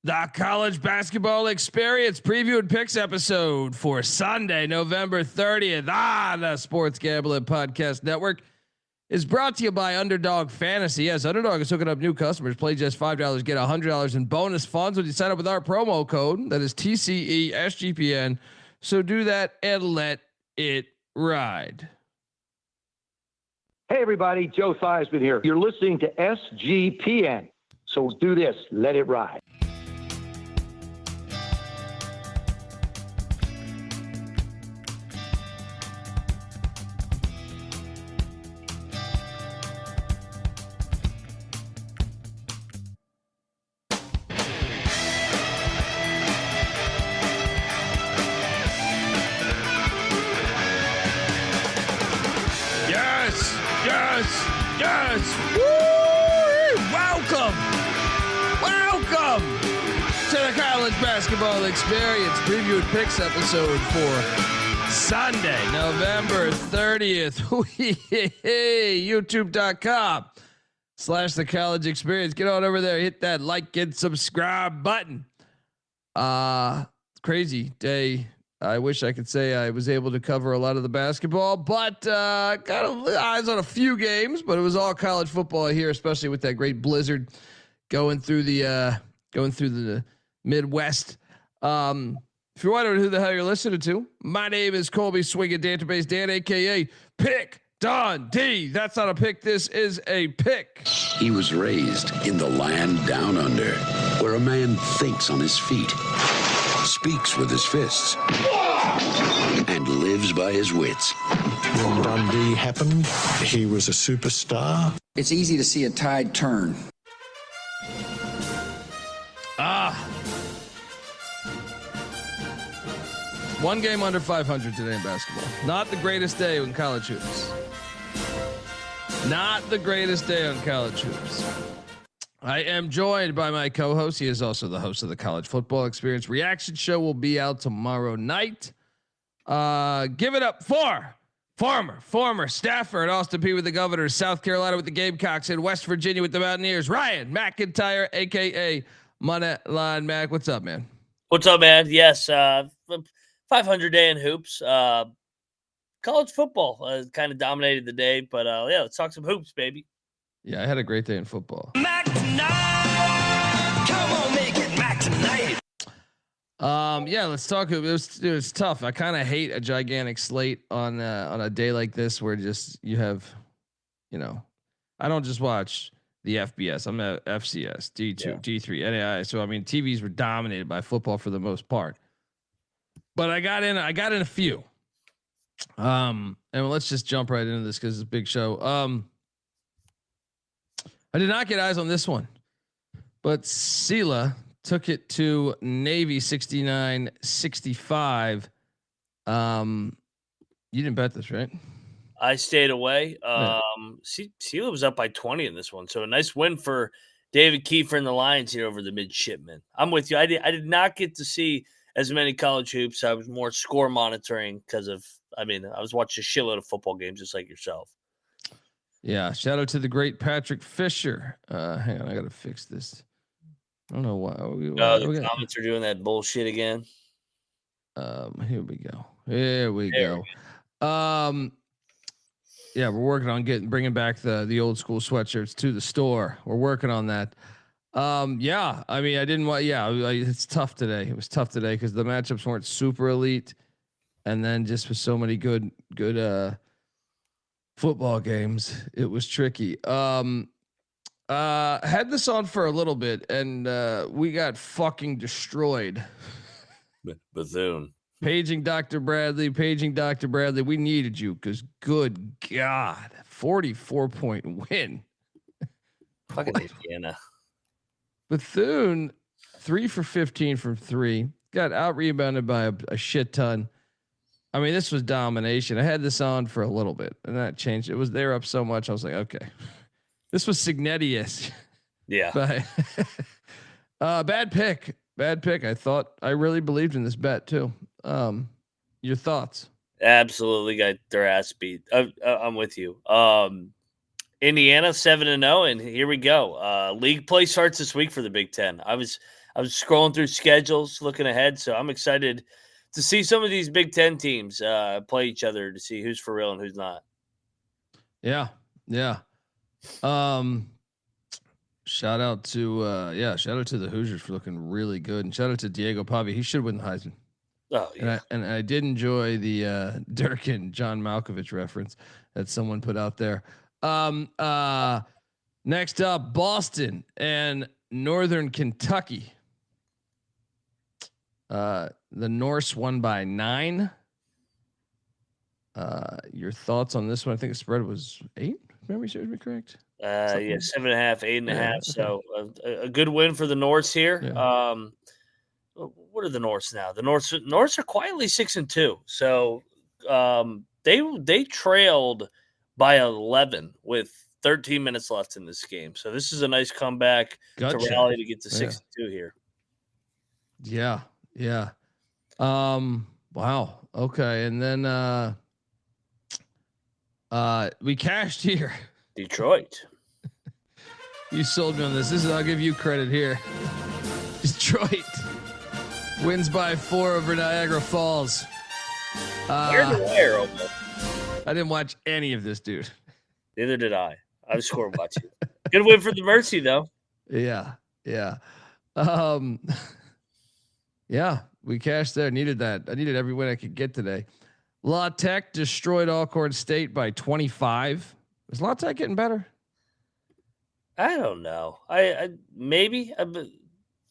The college basketball experience preview and picks episode for Sunday, November 30th on the Sports Gambling Podcast Network is brought to you by Underdog Fantasy. Yes, Underdog is hooking up new customers. Play just $5, get $100 in bonus funds when you sign up with our promo code. That is TCESGPN. So do that and let it ride. Hey, everybody. Joe Theismann here. You're listening to SGPN. So do this. Let it ride. Yes. Woo! Welcome to the college basketball experience preview and picks episode for Sunday, November 30th. YouTube.com/the college experience. Get on over there, hit that like and subscribe button. Crazy day. I wish I could say I was able to cover a lot of the basketball, but got eyes on a few games. But it was all college football here, especially with that great blizzard going through the Midwest. If you're wondering who the hell you're listening to, my name is Colby Swinging Database Dan, aka Pick Don D. That's not a pick. This is a pick. He was raised in the land down under, where a man thinks on his feet, speaks with his fists, and lives by his wits. When Dundee happened, he was a superstar. It's easy to see a tide turn. One game under 500 today in basketball. Not the greatest day in college hoops. Not the greatest day on college hoops. I am joined by my co-host. He is also the host of the College Football Experience Reaction Show. Will be out tomorrow night. Give it up for former staffer at Austin Peay with the Governors, South Carolina with the Gamecocks, and West Virginia with the Mountaineers, Ryan McIntyre, aka Moneyline Mac. What's up, man? What's up, man? Yes, 500 day in hoops. College football kind of dominated the day, but yeah, let's talk some hoops, baby. Yeah, I had a great day in football. Mac tonight. Come on, make it Mac tonight. Yeah, let's talk. It was tough. I kind of hate a gigantic slate on a day like this where just you have, I don't just watch the FBS. I'm at FCS, D2, D3, NAI. So I mean, TVs were dominated by football for the most part. But I got in a few. And let's just jump right into this because it's a big show. I did not get eyes on this one, but Siena took it to Navy 69-65. You didn't bet this, right? I stayed away. Siena was up by 20 in this one, so a nice win for David Kiefer and the Lions here over the midshipmen. I'm with you. I did not get to see as many college hoops. I was more score monitoring because I was watching a shitload of football games just like yourself. Yeah. Shout out to the great Patrick Fisher. Hang on. I got to fix this. I don't know why. The comments are doing that bullshit again. Here we go. Yeah, we're working on bringing back the old school sweatshirts to the store. We're working on that. Yeah, I mean, I didn't want. Yeah, it's tough today. It was tough today because the matchups weren't super elite, and then just with so many good football games, it was tricky. Had this on for a little bit, and we got fucking destroyed. Bethune. Paging Dr. Bradley. We needed you because good God, 44-point win. Fucking Indiana. Bethune, 3 for 15 from 3. Got out rebounded by a shit ton. I mean, this was domination. I had this on for a little bit, and that changed. It was there up so much. I was like, okay, this was Signetti-ish. Yeah. But bad pick. I really believed in this bet too. Your thoughts? Absolutely got their ass beat. I'm with you. Indiana 7-0, and here we go. League play starts this week for the Big Ten. I was scrolling through schedules, looking ahead, so I'm excited to see some of these Big Ten teams play each other to see who's for real and who's not. Yeah. Shout out to the Hoosiers for looking really good, and shout out to Diego Pavi. He should win the Heisman. Oh yeah, and I did enjoy the Dirk and John Malkovich reference that someone put out there. Next up, Boston and Northern Kentucky. The Norse won by 9. Your thoughts on this one? I think the spread was 8. If memory serves me correct. yeah, 7.5, 8.5. Okay. So a good win for the Norse here. Yeah. What are the Norse now? The Norse are quietly 6-2. So they trailed by 11 with 13 minutes left in this game. So this is a nice comeback to rally to get to 6-2 here. Yeah. Wow. Okay. And then we cashed here. Detroit. You sold me on this. I'll give you credit here. Detroit wins by 4 over Niagara Falls. Where almost. I didn't watch any of this, dude. Neither did I. I was score watching. Good win for the Mercy, though. Yeah. Yeah, we cashed there. Needed that. I needed every win I could get today. La Tech destroyed Alcorn State by 25. Is La Tech getting better? I don't know. I maybe.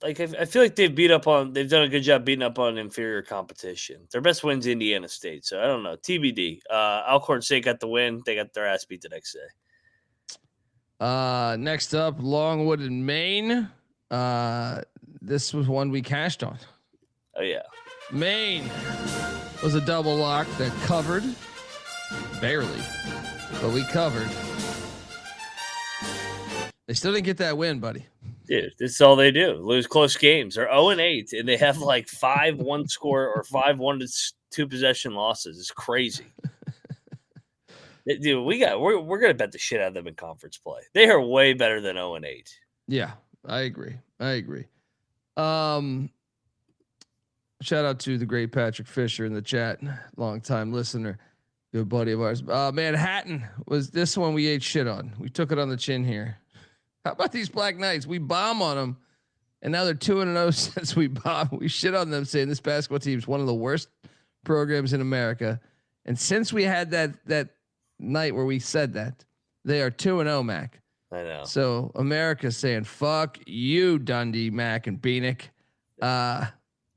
I feel like they've done a good job beating up on inferior competition. Their best win's Indiana State, so I don't know. TBD. Alcorn State got the win. They got their ass beat the next day. Next up, Longwood and Maine. This was one we cashed on. Oh yeah. Maine was a double lock that covered barely, but we covered. They still didn't get that win, buddy. Dude, this is all they do. Lose close games. They're 0-8, and they have like 5 1-score or 5 1-2 possession losses. It's crazy. Dude, we're gonna bet the shit out of them in conference play. They are way better than 0-8. Yeah, I agree. Shout out to the great Patrick Fisher in the chat, longtime listener, good buddy of ours. Manhattan was this one we ate shit on. We took it on the chin here. How about these Black Knights? We bomb on them, and now they're 2-0 since we bomb. We shit on them, saying this basketball team is one of the worst programs in America. And since we had that night where we said that, they are 2-0, Mac. I know. So America's saying fuck you, Dundee, Mac, and Bieniek.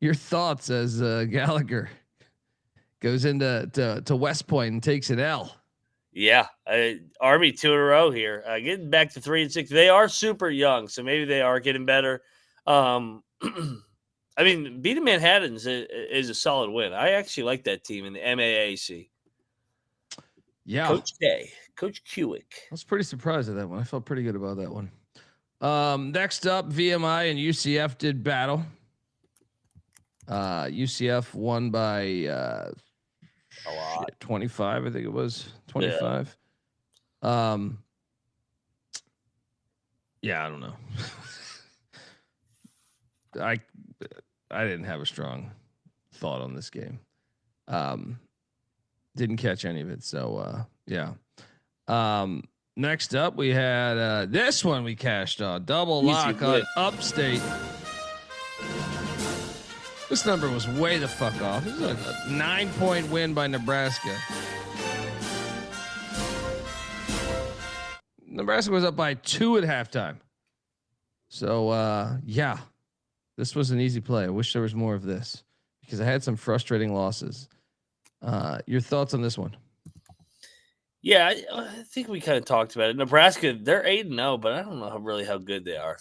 Your thoughts as Gallagher goes into West Point and takes an L. Yeah, Army 2 in a row here. Getting back to 3-6. They are super young, so maybe they are getting better. I mean, beating Manhattan's is a solid win. I actually like that team in the MAAC. Yeah, Coach Kuick. I was pretty surprised at that one. I felt pretty good about that one. Next up, VMI and UCF did battle. UCF won by a lot. 25, I think it was 25. Yeah, I don't know. I didn't have a strong thought on this game. Didn't catch any of it. So yeah. Next up we had this one we cashed on. Double lock on Upstate. This number was way the fuck off. This is a 9-point win by Nebraska. Nebraska was up by 2 at halftime. So yeah, this was an easy play. I wish there was more of this because I had some frustrating losses. Your thoughts on this one? Yeah, I think we kind of talked about it. Nebraska, they're 8-0, but I don't know how good they are.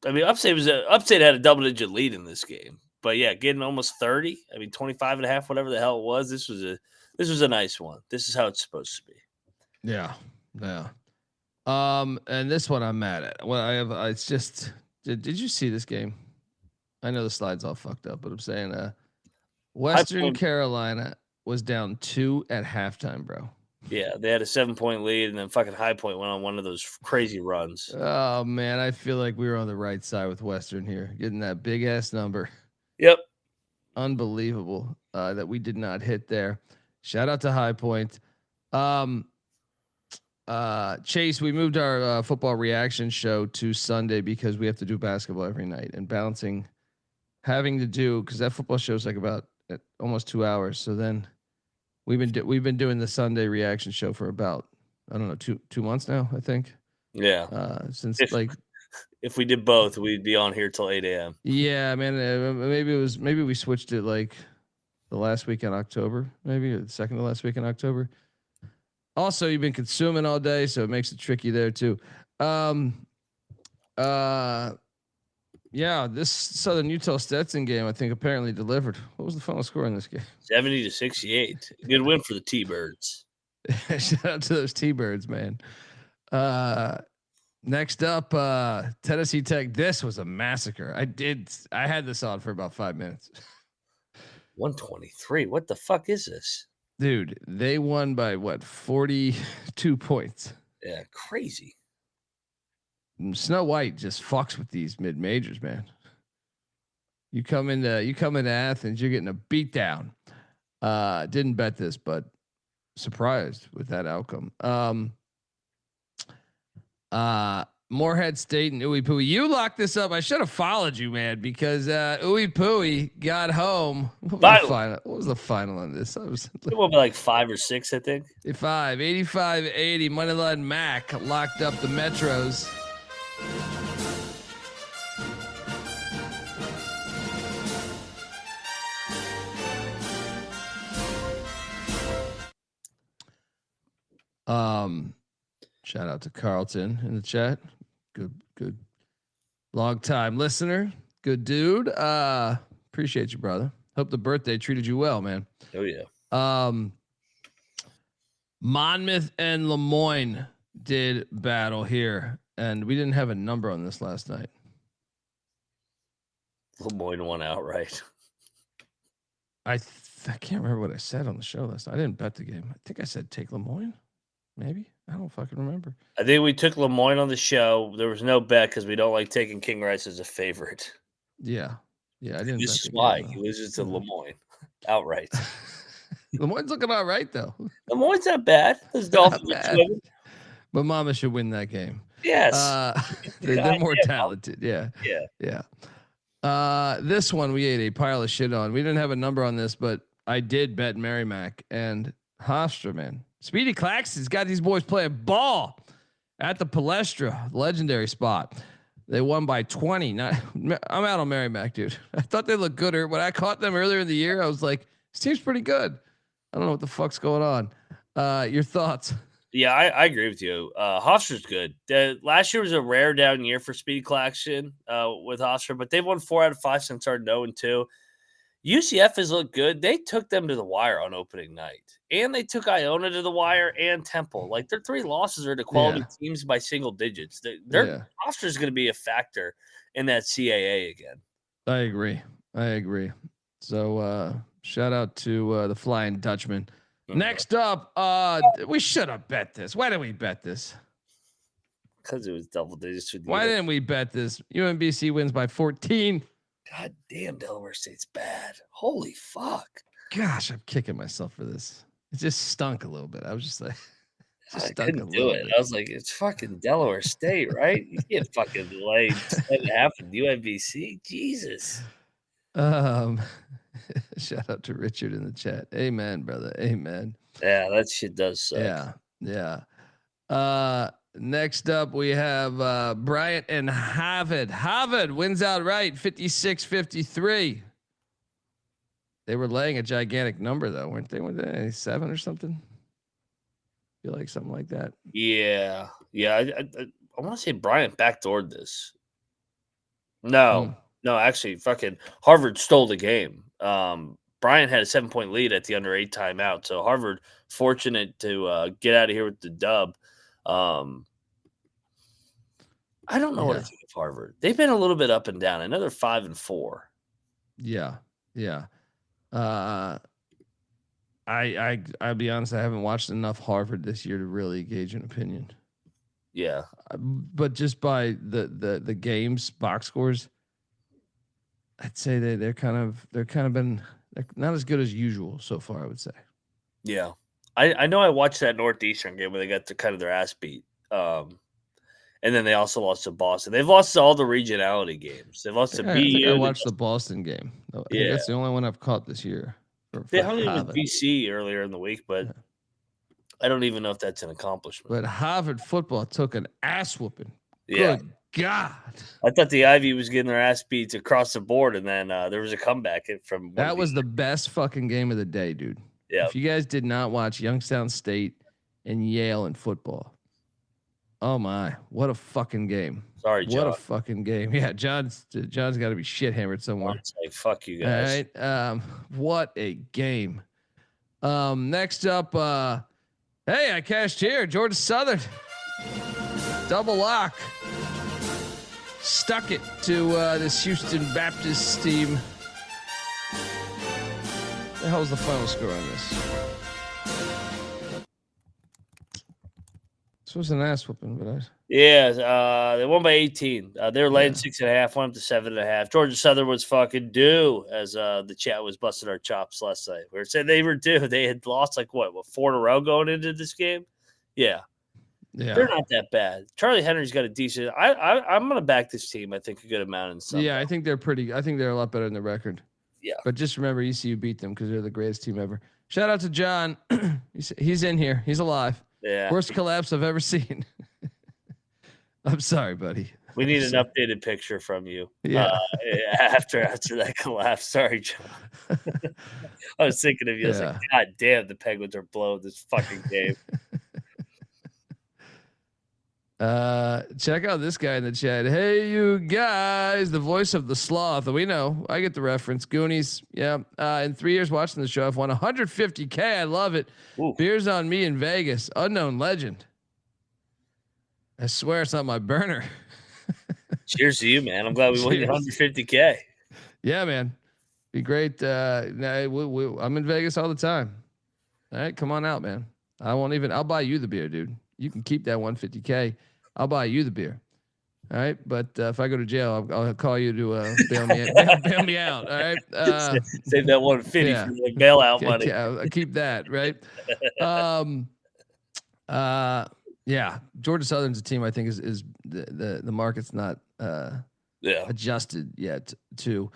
I mean, Upstate had a double-digit lead in this game, but yeah, getting almost 30. I mean, 25.5, whatever the hell it was. This was a nice one. This is how it's supposed to be. Yeah. And this one I'm mad at. Well, it's just. Did you see this game? I know the slide's all fucked up, but I'm saying, Western Carolina was down 2 at halftime, bro. Yeah, they had a 7-point lead, and then fucking High Point went on one of those crazy runs. Oh man, I feel like we were on the right side with Western here, getting that big ass number. Yep. Unbelievable that we did not hit there. Shout out to High Point. Chase, we moved our football reaction show to Sunday because we have to do basketball every night, and having to do because that football show is like about almost 2 hours. So then we've been doing the Sunday reaction show for about, I don't know, 2 months now, I think. Yeah. Since if we did both, we'd be on here till 8 a.m. Yeah, man. Maybe we switched it like the last week in October, maybe, or the second to last week in October. Also, you've been consuming all day, so it makes it tricky there too. Yeah, this Southern Utah Stetson game, I think, apparently delivered. What was the final score in this game? 70-68. Good win for the T-Birds. Shout out to those T-Birds, man. Next up, Tennessee Tech. This was a massacre. I had this on for about 5 minutes. 123. What the fuck is this? Dude, they won by what, 42 points. Yeah, crazy. Snow White just fucks with these mid majors, man. You come into Athens, you're getting a beat down. Didn't bet this, but surprised with that outcome. Morehead State and Ooey Pooey. You locked this up. I should have followed you, man, because Ooey Pooey got home. What was the final on this? It will be like 5 or 6, I think. 85-80. Moneyline Mac locked up the Metros. Shout out to Carlton in the chat. Good long time listener. Good dude. Appreciate you, brother. Hope the birthday treated you well, man. Oh yeah. Monmouth and Lemoyne did battle here, and we didn't have a number on this last night. Lemoyne won outright. I can't remember what I said on the show last night. I didn't bet the game. I think I said take Lemoyne. Maybe. I don't fucking remember. I think we took Lemoyne on the show. There was no bet because we don't like taking King Rice as a favorite. Yeah. I didn't. This is why he loses to Lemoyne outright. Lemoyne's looking all right though. Lemoyne's not bad. Those Dolphins are swimming. But Mama should win that game. Yes. They're more talented. Yeah. This one we ate a pile of shit on. We didn't have a number on this, but I did bet Merrimack and Hofstra, man. Speedy Claxton's got these boys playing ball at the Palestra, legendary spot. They won by 20. I'm out on Merrimack, dude. I thought they looked gooder. When I caught them earlier in the year, I was like, this team's pretty good. I don't know what the fuck's going on. Your thoughts? Yeah, I agree with you. Hofstra's good. Last year was a rare down year for Speedy Claxton with Hofstra, but they've won 4 out of 5 since starting 0-2. UCF has looked good. They took them to the wire on opening night, and they took Iona to the wire and Temple. Like their 3 losses are to quality teams by single digits. Their roster is going to be a factor in that CAA again. I agree. So shout out to the Flying Dutchman. Next up, we should have bet this. Why did we bet this? Because it was double digits. Why didn't we bet this? UMBC wins by 14. God damn, Delaware State's bad. Holy fuck. Gosh, I'm kicking myself for this. It just stunk a little bit. I was just like, I couldn't do it. I was like, it's fucking Delaware State, right? You can't fucking lay 10.5 with UMBC. Jesus. Shout out to Richard in the chat. Amen, brother. Amen. Yeah, that shit does suck. Yeah. Next up, we have Bryant and Harvard. Harvard wins outright, 56-53. They were laying a gigantic number, though, weren't they? Were they 7 or something? Feel like something like that. Yeah. I want to say Bryant backdoored this. No, actually, fucking Harvard stole the game. Bryant had a 7-point lead at the under 8 timeout, so Harvard fortunate to get out of here with the dub. I don't know what to think of Harvard. They've been a little bit up and down. I know they're 5-4. Yeah. I'll be honest. I haven't watched enough Harvard this year to really gauge an opinion. Yeah. But just by the games box scores, I'd say they're not as good as usual so far. I would say. Yeah. I know I watched that Northeastern game where they got their ass beat. And then they also lost to Boston. They've lost to all the regionality games. They've lost to BU. I think I watched the Boston game. I think Yeah. that's the only one I've caught this year. They hung in with BC earlier in the week, but I don't even know if that's an accomplishment. But Harvard football took an ass whooping. Yeah. Good God. I thought the Ivy was getting their ass beat across the board, and then there was a comeback from that was the best fucking game of the day, dude. Yeah. If you guys did not watch Youngstown State and Yale in football, oh my, what a fucking game. Sorry, John. What a fucking game. Yeah, John's got to be shit hammered somewhere. It's like, fuck you guys. All right. What a game. Next up, hey, I cashed here. Georgia Southern. Double lock. Stuck it to this Houston Baptist team. The hell's the final score on this? This was an ass whooping, but they won by 18. They were laying 6.5, went up to 7.5. Georgia Southern was fucking due, as the chat was busting our chops last night. We were saying they were due. They had lost like what 4 in a row going into this game. Yeah, they're not that bad. Charlie Henry's got a decent. I'm gonna back this team. I think a good amount in some. Yeah, I think they're a lot better than the record. Yeah, but just remember, ECU beat them because they're the greatest team ever. Shout out to John. He's in here. He's alive. Yeah. Worst collapse I've ever seen. I'm sorry, buddy. We need an updated picture from you. Yeah. After that collapse. Sorry, John. I was thinking of you. I was like, God damn, the Penguins are blowing this fucking game. Check out this guy in the chat. Hey, you guys, the voice of the sloth. We know. I get the reference. Goonies. Yeah. In 3 years watching the show, I've won 150K. I love it. Ooh. Beers on me in Vegas. Unknown legend. I swear it's not my burner. Cheers to you, man. I'm glad we won 150K. Yeah, man. Be great. I'm in Vegas all the time. All right, come on out, man. I'll buy you the beer, dude. You can keep that 150K. I'll buy you the beer. All right. But if I go to jail, I'll call you to bail me out. All right. Save that 150 for the bailout money. I'll keep that. Right. Yeah. Georgia Southern's a team I think is the market's not adjusted yet to.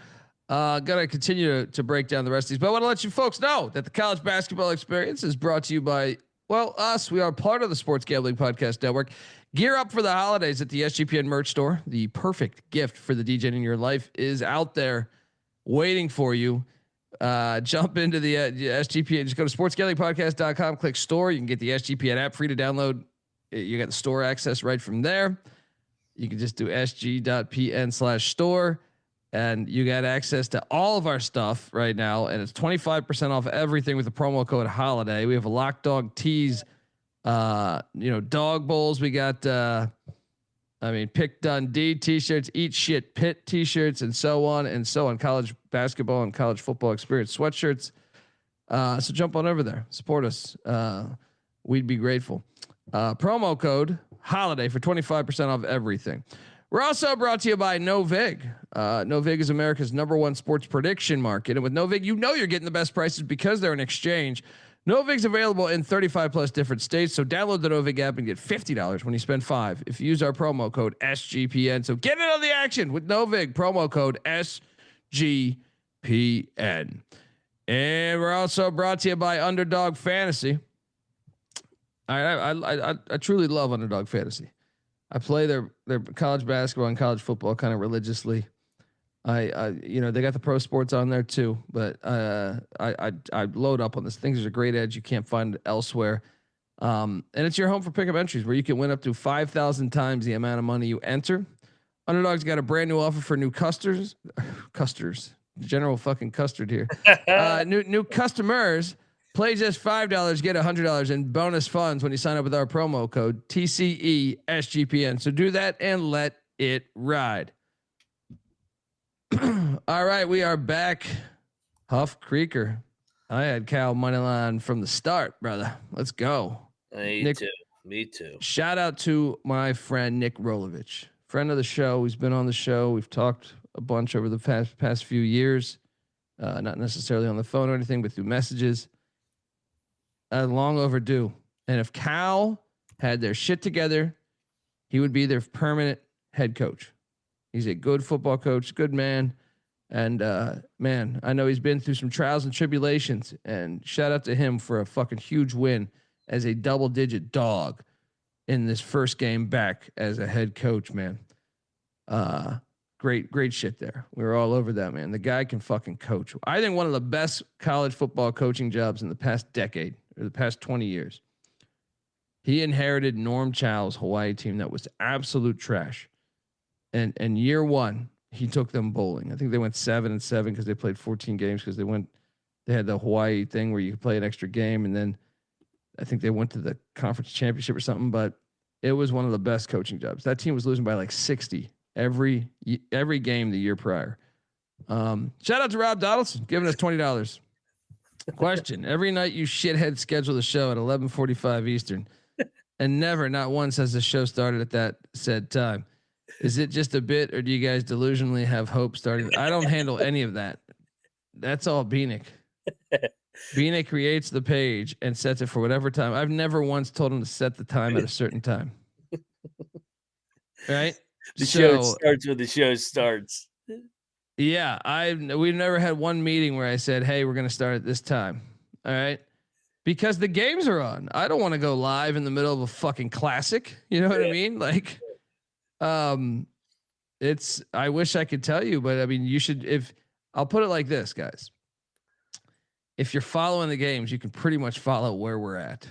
Gotta continue to break down the rest of these, but I want to let you folks know that the college basketball experience is brought to you by us. We are part of the Sports Gambling Podcast Network. Gear up for the holidays at the SGPN merch store. The perfect gift for the DJ in your life is out there waiting for you. Jump into the SGPN. Just go to sportsgamblingpodcast.com, click store. You can get the SGPN app free to download. You got the store access right from there. You can just do sg.pn/store. And you got access to all of our stuff right now. And it's 25% off everything with the promo code HOLIDAY. We have a Lock Dog tees, dog bowls. We got, Pick Dundee t-shirts, Eat Shit Pit t-shirts, and so on and so on. College basketball and college football experience sweatshirts. So jump on over there. Support us. We'd be grateful. Promo code HOLIDAY for 25% off everything. We're also brought to you by Novig. Novig is America's #1 sports prediction market. And with Novig, you're getting the best prices because they're an exchange. Novig's available in 35 plus different states. So download the Novig app and get $50 when you spend $5 if you use our promo code SGPN. So get in on the action with Novig, promo code SGPN. And we're also brought to you by Underdog Fantasy. I truly love Underdog Fantasy. I play their college basketball and college football kind of religiously. They got the pro sports on there too, but I load up on this. Things are a great edge you can't find elsewhere. And it's your home for pickup entries where you can win up to 5,000 times the amount of money you enter. Underdog's got a brand new offer for new customers, general fucking custard here. New customers. Play just $5, get $100 in bonus funds when you sign up with our promo code TCESGPN. So do that and let it ride. All right, we are back. Huff Creeker. I had Cal moneyline from the start, brother. Let's go. Me too. Shout out to my friend Nick Rolovich, friend of the show. He's been on the show. We've talked a bunch over the past few years, not necessarily on the phone or anything, but through messages. Long overdue. And if Cal had their shit together, he would be their permanent head coach. He's a good football coach, good man. And man, I know he's been through some trials and tribulations. And shout out to him for a fucking huge win as a double-digit dog in this first game back as a head coach, man. Great shit there. We were all over that, man. The guy can fucking coach. I think one of the best college football coaching jobs in the past decade or the past 20 years. He inherited Norm Chow's Hawaii team that was absolute trash. And year one, he took them bowling. I think they went 7-7 because they played 14 games because they had the Hawaii thing where you could play an extra game. And then I think they went to the conference championship or something, but it was one of the best coaching jobs. That team was losing by like 60 every game the year prior. Shout out to Rob Donaldson giving us $20. Question: every night you shitheads schedule the show at 11:45 Eastern, and not once has the show started at that said time. Is it just a bit, or do you guys delusionally have hope starting? I don't handle any of that. That's all Bieniek. Bieniek creates the page and sets it for whatever time. I've never once told him to set the time at a certain time. Right? The show starts when the show starts. Yeah, we've never had one meeting where I said, "Hey, we're going to start at this time." All right? Because the games are on. I don't want to go live in the middle of a fucking classic. You know what I mean? Like, I wish I could tell you, but I mean, you should. I'll put it like this, guys. If you're following the games, you can pretty much follow where we're at.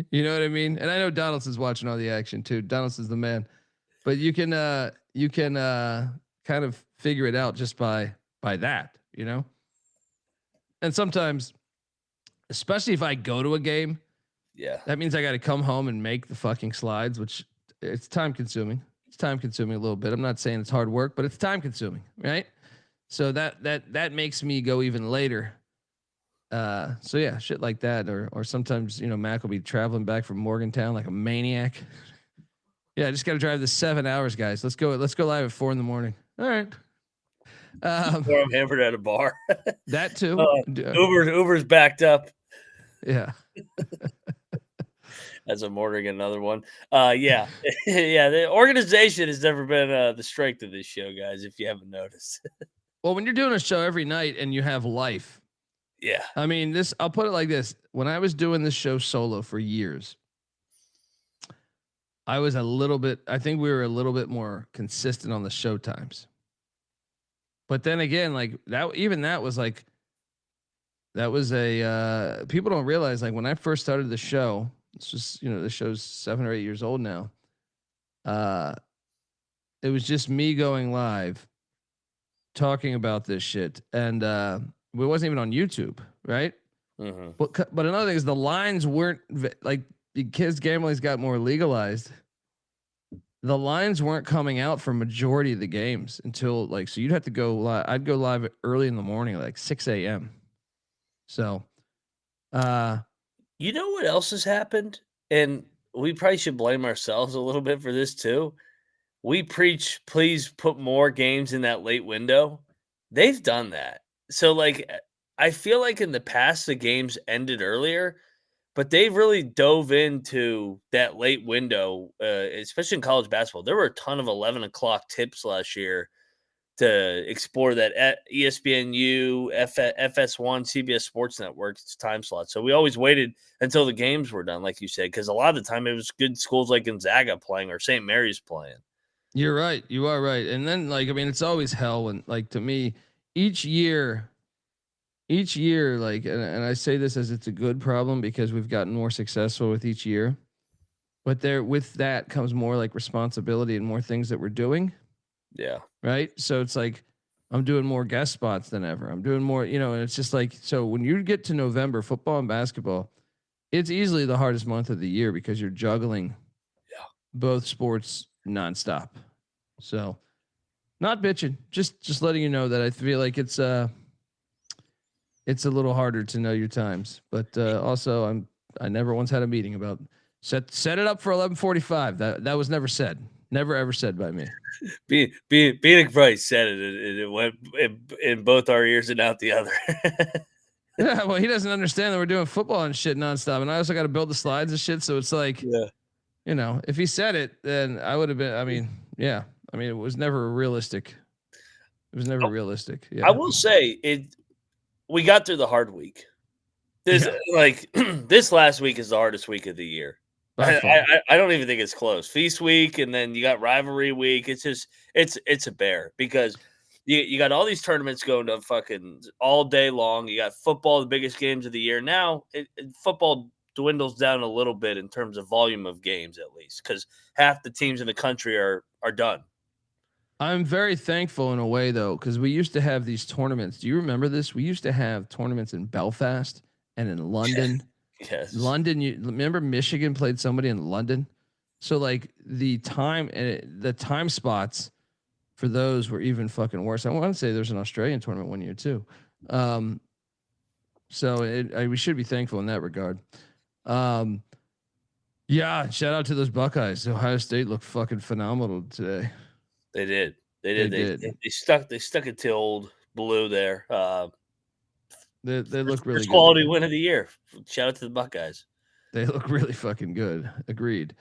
You know what I mean? And I know Donaldson's watching all the action too. Donaldson's the man, but you can kind of figure it out just by that, you know? And sometimes, especially if I go to a game, yeah, that means I got to come home and make the fucking slides, which it's time consuming. It's time consuming a little bit. I'm not saying it's hard work, but it's time consuming, right? So that makes me go even later. So yeah, shit like that. Or sometimes, you know, Mac will be traveling back from Morgantown like a maniac. Yeah, I just got to drive the 7 hours, guys. Let's go live at 4 a.m. All right. Or I'm hammered at a bar. That too. Uber's backed up. Yeah. As I'm ordering another one. Yeah. Yeah. The organization has never been the strength of this show, guys, if you haven't noticed. Well, when you're doing a show every night and you have life. Yeah. I mean, I'll put it like this. When I was doing this show solo for years, I think we were a little bit more consistent on the show times. But then again, like that was a people don't realize, like, when I first started the show, it's just, you know, the show's 7 or 8 years old now. It was just me going live talking about this shit. And it wasn't even on YouTube, right? Mm-hmm. But another thing is the lines weren't like, because gambling's got more legalized. The lines weren't coming out for majority of the games until, like, so you'd have to go live. I'd go live early in the morning, like 6 a.m. So, you know what else has happened? And we probably should blame ourselves a little bit for this too. We preach, please put more games in that late window. They've done that. So, like, I feel like in the past, the games ended earlier, but they've really dove into that late window, especially in college basketball. There were a ton of 11 o'clock tips last year to explore that ESPNU, FS1, CBS Sports Network time slot. So we always waited until the games were done, like you said, because a lot of the time it was good schools like Gonzaga playing or St. Mary's playing. You're right. You are right. And then, like, I mean, it's always hell when, like, to me, each year, like, and I say this as it's a good problem because we've gotten more successful with each year, but with that comes more like responsibility and more things that we're doing. Yeah. Right. So it's like, I'm doing more guest spots than ever. I'm doing more, you know, and it's just like, so when you get to November, football and basketball, it's easily the hardest month of the year because you're juggling both sports nonstop. So not bitching, just letting you know that I feel like it's it's a little harder to know your times. But also, I never once had a meeting about set it up for 11:45. That was never said. Never ever said by me. Bieniek probably said it, and it went in both our ears and out the other. Yeah, well, he doesn't understand that we're doing football and shit nonstop, and I also got to build the slides and shit. So it's like, you know, if he said it, then I would have been. I mean, yeah, I mean, it was never realistic. It was never realistic. Yeah, I will say it. We got through the hard week. This this last week is the hardest week of the year. I don't even think it's close. Feast week, and then you got rivalry week. It's just it's a bear because you got all these tournaments going to fucking all day long. You got football, the biggest games of the year. Now football dwindles down a little bit in terms of volume of games, at least, because half the teams in the country are done. I'm very thankful in a way though, because we used to have these tournaments. Do you remember this? We used to have tournaments in Belfast and in London. Yes. London, you remember Michigan played somebody in London? So like the time spots for those were even fucking worse. I want to say there's an Australian tournament one year too. So we should be thankful in that regard. Yeah, shout out to those Buckeyes. Ohio State looked fucking phenomenal today. They did. They stuck it to old blue there. They look really first good. Quality win of the year. Shout out to the Buckeyes. They look really fucking good. Agreed.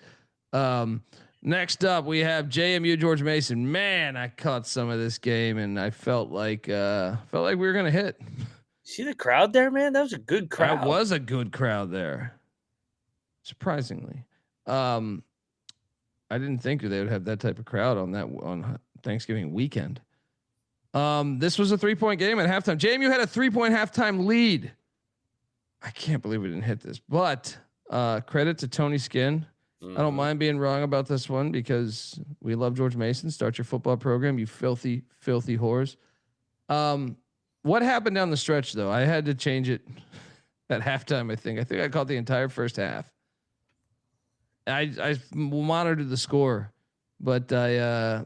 Next up, we have JMU George Mason. Man, I caught some of this game and I felt like we were gonna hit. See the crowd there, man? That was a good crowd. That was a good crowd there. Surprisingly, I didn't think they would have that type of crowd on Thanksgiving weekend. This was a 3-point game at halftime. JMU had a 3-point halftime lead. I can't believe we didn't hit this, but credit to Tony Skinn. I don't mind being wrong about this one because we love George Mason. Start your football program, you filthy, filthy whores. What happened down the stretch though? I had to change it at halftime. I think I caught the entire first half. I monitored the score, but they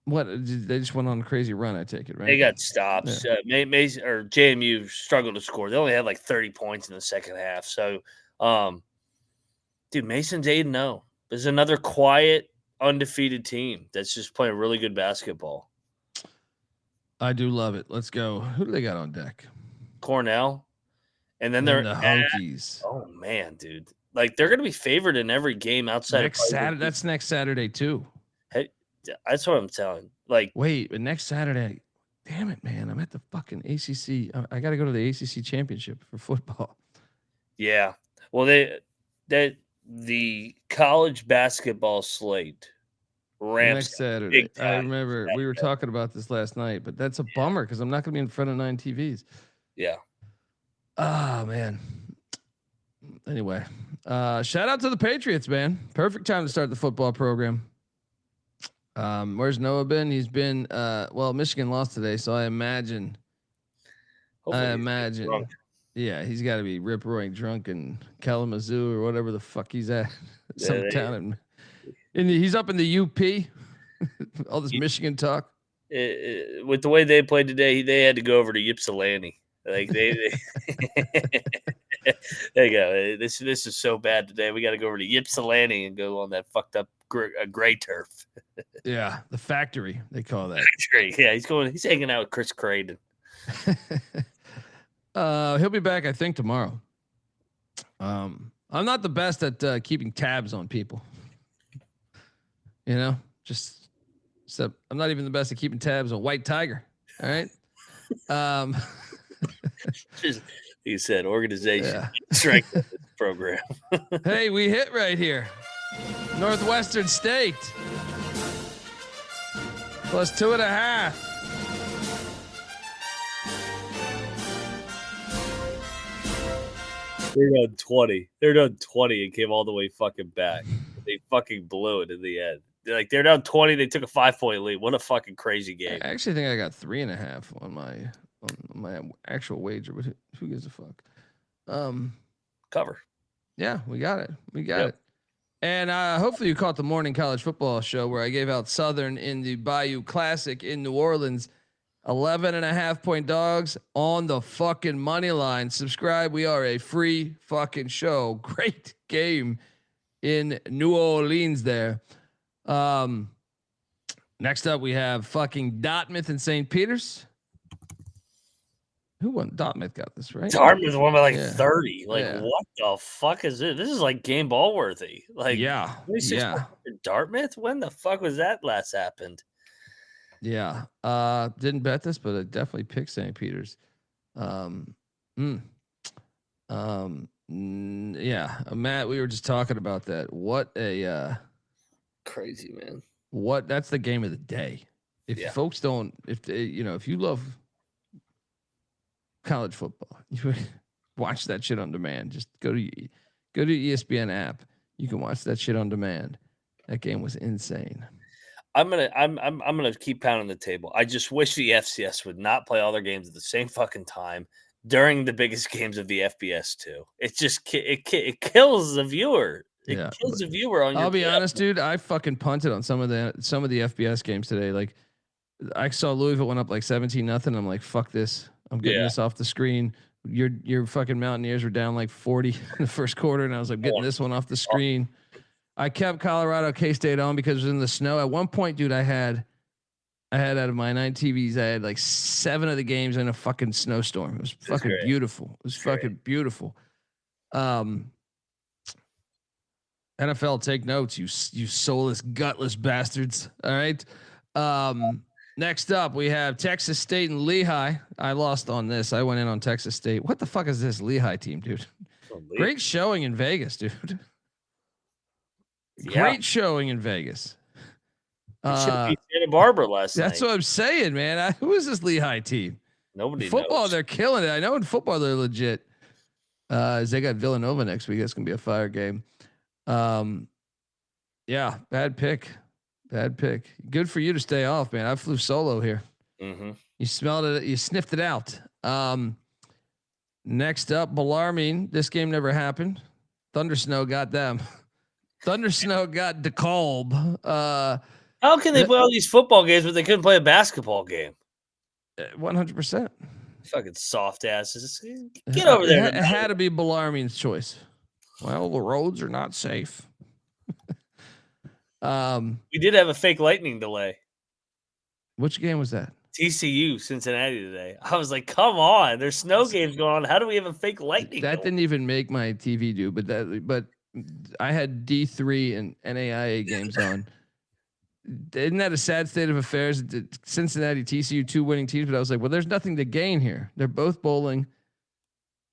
just went on a crazy run. I take it, right? They got stops. Yeah. Mason or JMU struggled to score. They only had like 30 points in the second half. So, dude, Mason's 8-0. There's another quiet, undefeated team that's just playing really good basketball. I do love it. Let's go. Who do they got on deck? Cornell, and then they're the Hokies. Oh man, dude! Like they're gonna be favored in every game outside next Saturday. That's next Saturday too. Hey, that's what I'm telling. Like, wait, but next Saturday. Damn it, man! I'm at the fucking ACC. I got to go to the ACC championship for football. Yeah. Well, the college basketball slate ramps next Saturday. I remember we were talking about this last night, but that's a bummer because I'm not going to be in front of 9 TVs. Yeah. Oh man. Anyway, shout out to the Patriots, man. Perfect time to start the football program. Where's Noah been? He's been Michigan lost today, so I imagine. Yeah, he's got to be rip roaring drunk in Kalamazoo or whatever the fuck he's at. Some town he's up in the UP. All this Michigan talk. With the way they played today, they had to go over to Ypsilanti. Like they there you go. This is so bad today. We got to go over to Ypsilanti and go on that fucked up gray turf. Yeah, the factory they call that. Factory. Yeah, he's hanging out with Chris Creighton. He'll be back, I think, tomorrow. I'm not the best at keeping tabs on people. You know, except I'm not even the best at keeping tabs on White Tiger. All right. Just, you said organization, strength program. Hey, we hit right here. Northwestern State plus 2.5. They're down 20. They're down 20 and came all the way fucking back. They fucking blew it in the end. They're down 20. They took a 5-point lead. What a fucking crazy game. I actually think I got 3.5 on my actual wager, but who gives a fuck? Cover. Yeah, we got it. It. And hopefully you caught the morning college football show where I gave out Southern in the Bayou Classic in New Orleans. 11.5 point dogs on the fucking money line. Subscribe. We are a free fucking show. Great game in New Orleans there. Next up we have fucking Dartmouth and St. Peter's. Who won? Dartmouth got this, right? Dartmouth won by like Yeah. 30. Like, Yeah. what the fuck is it? This is like game ball worthy. Like, Yeah. 26 Yeah. points for Dartmouth? When the fuck was that last happened? Yeah. Didn't bet this, but I definitely picked St. Peter's. Yeah. Matt, we were just talking about that. What a Crazy, man. that's the game of the day. If folks don't, if they, if you love college football, you watch that shit on demand. Just go to ESPN app. You can watch that shit on demand. That game was insane. I'm gonna keep pounding the table. I just wish the FCS would not play all their games at the same fucking time during the biggest games of the FBS too. It just it kills the viewer. It kills the viewer on your. I'll be honest, dude. I fucking punted on some of the FBS games today. Like I saw Louisville went up like 17-0. I'm like, fuck this. I'm getting this off the screen. Your fucking Mountaineers were down like 40 in the first quarter, and I was like, getting this one off the screen. I kept Colorado K-State on because it was in the snow. At one point, dude, I had out of my 9 TVs, I had like 7 of the games in a fucking snowstorm. It was fucking beautiful. It was fucking beautiful. NFL, take notes, you soulless, gutless bastards. All right. Next up, we have Texas State and Lehigh. I lost on this. I went in on Texas State. What the fuck is this Lehigh team, dude? Great showing in Vegas, dude. Great showing in Vegas. Should be Santa Barbara last night. That's what I'm saying, man. Who is this Lehigh team? Nobody football, knows. They're killing it. I know in football they're legit. As they got Villanova next week. That's gonna be a fire game. Yeah, bad pick. Good for you to stay off, man. I flew solo here. Mm-hmm. You smelled it. You sniffed it out. Next up, Bellarmine. This game never happened. Thunder Snow got them. Thunder Snow got DeKalb. How can they play all these football games but they couldn't play a basketball game? 100%. Fucking soft asses. Get over there. It had to be Bellarmine's choice. Well, the roads are not safe. We did have a fake lightning delay. Which game was that? TCU Cincinnati today. I was like, come on, there's snow games going on. How do we have a fake lightning? That didn't even make my TV do, but I had D3 and NAIA games on. Isn't that a sad state of affairs? Cincinnati, TCU, 2 winning teams, but I was like, well, there's nothing to gain here. They're both bowling.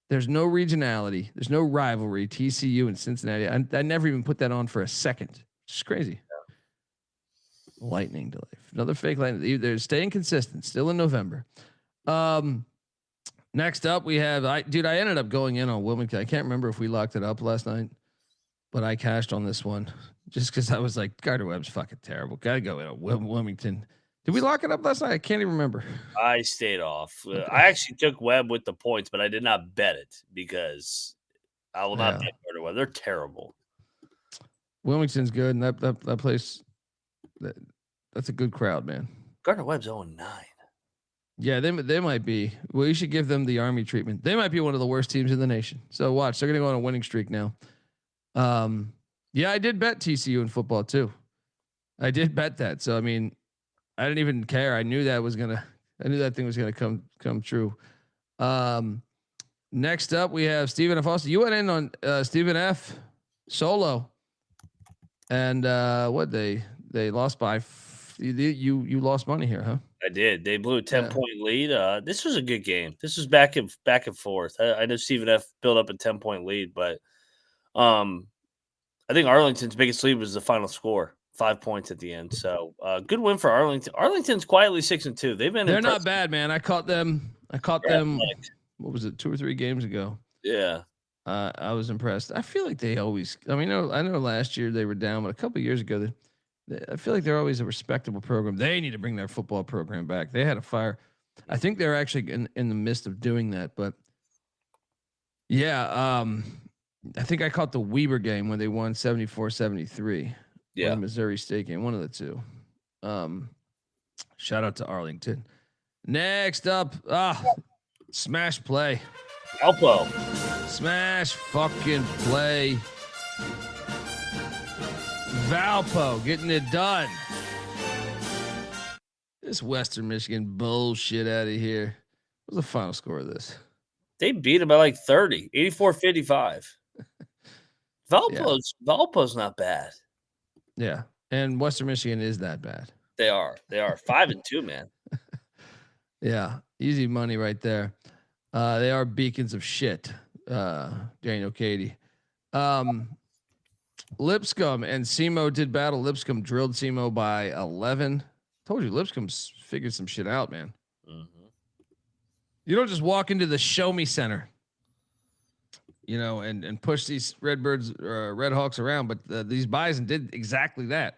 There's no regionality. There's no rivalry. TCU and Cincinnati. I never even put that on for a second. It's crazy. Lightning delay. Another fake lightning. They're staying consistent. Still in November. Next up, we have. I ended up going in on Wilmington. I can't remember if we locked it up last night, but I cashed on this one just because I was like, Gardner Webb's fucking terrible. Got to go in on Wilmington. Did we lock it up last night? I can't even remember. I stayed off. I actually took Webb with the points, but I did not bet it because I will not bet Gardner Webb. They're terrible. Wilmington's good, and that place. That's a good crowd, man. Gardner Webb's 0-9. Yeah, they might be. We should give them the Army treatment. They might be one of the worst teams in the nation. So watch, they're gonna go on a winning streak now. Yeah, I did bet TCU in football too. I did bet that. So I mean, I didn't even care. I knew that thing was gonna come true. Next up, we have Stephen F. Austin. You went in on Stephen F. solo, and what they lost by. You lost money here, huh? I did. They blew a 10-point lead. This was a good game. This was back and forth. I know Stephen F. built up a 10-point lead, but I think Arlington's biggest lead was the final score, 5 points at the end. So good win for Arlington. Arlington's quietly 6-2. They're not bad, man. I caught them. What was it, 2 or 3 games ago? Yeah. I was impressed. I feel like they always. I mean, I know last year they were down, but a couple of years ago I feel like they're always a respectable program. They need to bring their football program back. They had a fire. I think they're actually in the midst of doing that. But yeah, I think I caught the Weber game when they won 74-73. Yeah, Missouri State game, one of the two. Shout out to Arlington. Next up, smash play. Alpo. Smash fucking play. Valpo getting it done. This Western Michigan bullshit out of here. What was the final score of this? They beat him by like 30, 84-55. Valpo's not bad. Yeah. And Western Michigan is that bad. They are 5-2, man. Yeah. Easy money right there. They are beacons of shit. Daniel Katie. Lipscomb and SEMO did battle. Lipscomb drilled SEMO by 11. Told you Lipscomb's figured some shit out, man. Mm-hmm. You don't just walk into the Show Me Center, and push these Redbirds, Red Hawks around. But these Bison did exactly that.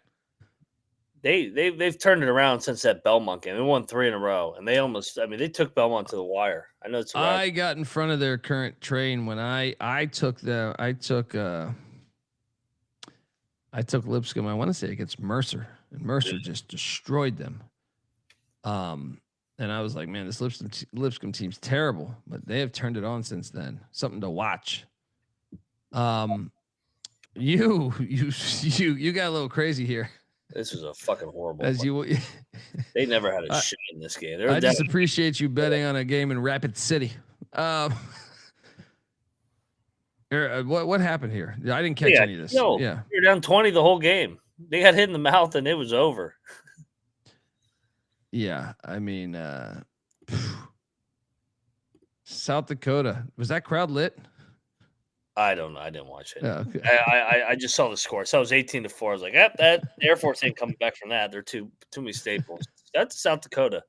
They've turned it around since that Belmont game. They won 3 in a row, and they took Belmont to the wire. I know it's. I got in front of their current train when I took Lipscomb. I want to say against Mercer, and Mercer just destroyed them. And I was like, man, this Lipscomb team's terrible, but they have turned it on since then. Something to watch. You got a little crazy here. This was a fucking horrible. They never had a shot in this game. I just appreciate you betting on a game in Rapid City. What happened here? I didn't catch any of this. No, you're down 20 the whole game. They got hit in the mouth and it was over. Yeah, I mean, South Dakota, was that crowd lit? I don't know. I didn't watch it. Okay. I just saw the score. So it was 18-4. I was like, that Air Force ain't coming back from that. They're too many staples. That's South Dakota.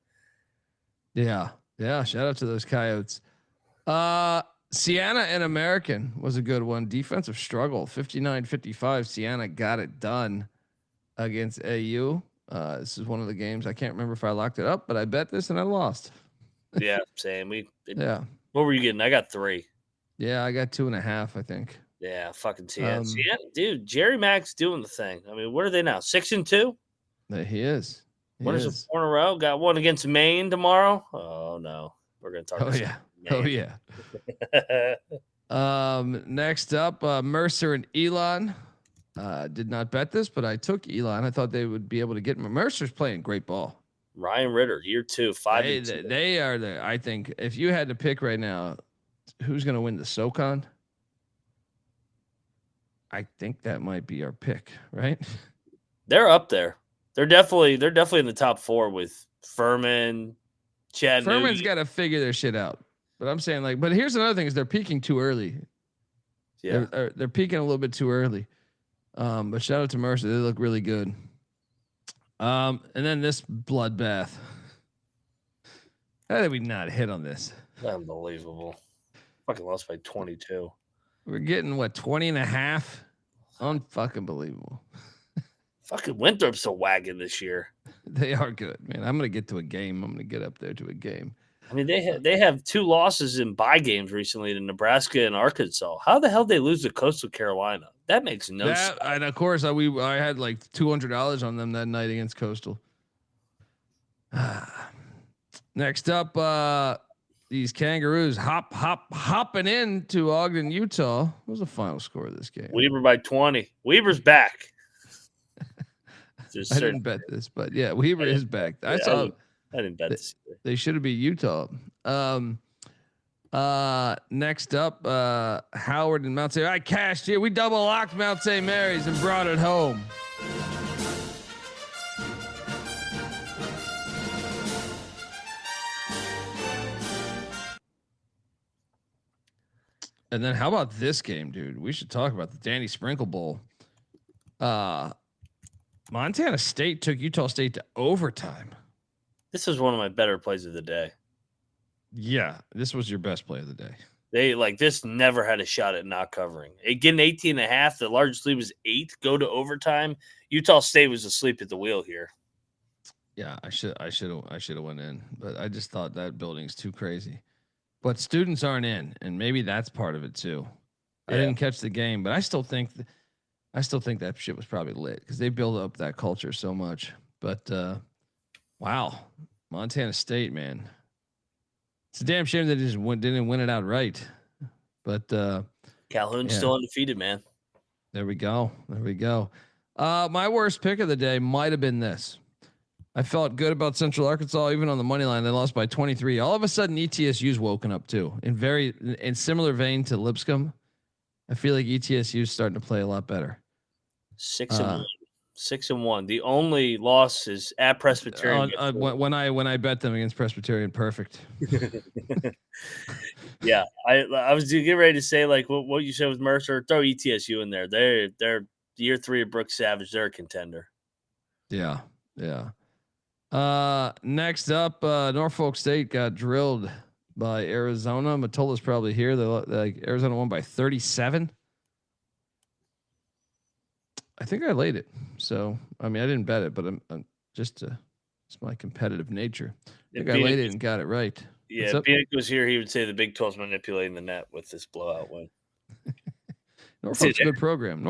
Yeah. Shout out to those Coyotes. Siena and American was a good one. Defensive struggle, 59-55. Siena got it done against AU. This is one of the games. I can't remember if I locked it up, but I bet this and I lost. Yeah, same. Yeah. What were you getting? I got 3. Yeah, I got 2.5, I think. Yeah, fucking Siena. Dude, Jerry Mack's doing the thing. I mean, what are they now? 6-2? He is. What is it? 4 in a row? Got one against Maine tomorrow. Oh no, we're gonna talk. Next up, Mercer and Elon. Did not bet this, but I took Elon. I thought they would be able to get him. Mercer's playing great ball. Ryan Ritter, year 2, 5. They are the. I think if you had to pick right now, who's going to win the SoCon? I think that might be our pick, right? They're up there. They're definitely in the top 4 with Furman, Chattanooga. Furman's got to figure their shit out. But I'm saying but here's another thing: is they're peaking too early. Yeah, they're peaking a little bit too early. But shout out to Mercer; they look really good. And then this bloodbath. How did we not hit on this? Unbelievable. Fucking lost by 22. We're getting 20.5. Unfucking believable. Fucking Winthrop's a wagon this year. They are good, man. I'm gonna get to a game. I'm gonna get up there to a game. I mean, they have 2 losses in bye games recently to Nebraska and Arkansas. How the hell did they lose to Coastal Carolina? That makes no sense. And of course, I had like $200 on them that night against Coastal. Next up, these Kangaroos hopping into Ogden, Utah. What was the final score of this game? Weber by 20. Weber's back. I didn't bet this, but yeah, Weber is back. I didn't bet this either. They should have been Utah. Next up, Howard and Mount St. I cashed here. We double locked Mount St. Mary's and brought it home. And then how about this game, dude? We should talk about the Danny Sprinkle Bowl. Montana State took Utah State to overtime. This was one of my better plays of the day. Yeah, this was your best play of the day. They this never had a shot at not covering. Getting 18.5, the largest lead was 8. Go to overtime. Utah State was asleep at the wheel here. Yeah, I should have went in, but I just thought that building's too crazy. But students aren't in, and maybe that's part of it too. Yeah. I didn't catch the game, but I still think that shit was probably lit because they build up that culture so much. But wow, Montana State, man. It's a damn shame they just didn't win it outright. But Calhoun's yeah. still undefeated, man. There we go. My worst pick of the day might have been this. I felt good about Central Arkansas, even on the money line. They lost by 23. All of a sudden, ETSU's woken up too. In similar vein to Lipscomb, I feel like ETSU's starting to play a lot better. 6-1. 6-1. The only loss is at Presbyterian. When I bet them against Presbyterian, perfect. Yeah, I was getting ready to say like what you said with Mercer. Throw ETSU in there. They're year 3 of Brooks Savage. They're a contender. Yeah. Next up, Norfolk State got drilled by Arizona. Matola's probably here. Arizona won by 37. I think I laid it. So, I mean, I didn't bet it, but I'm just it's my competitive nature. I think I laid it and got it right. Yeah, if Bieniek was here, he would say the Big 12's manipulating the net with this blowout win. Norfolk's a good program.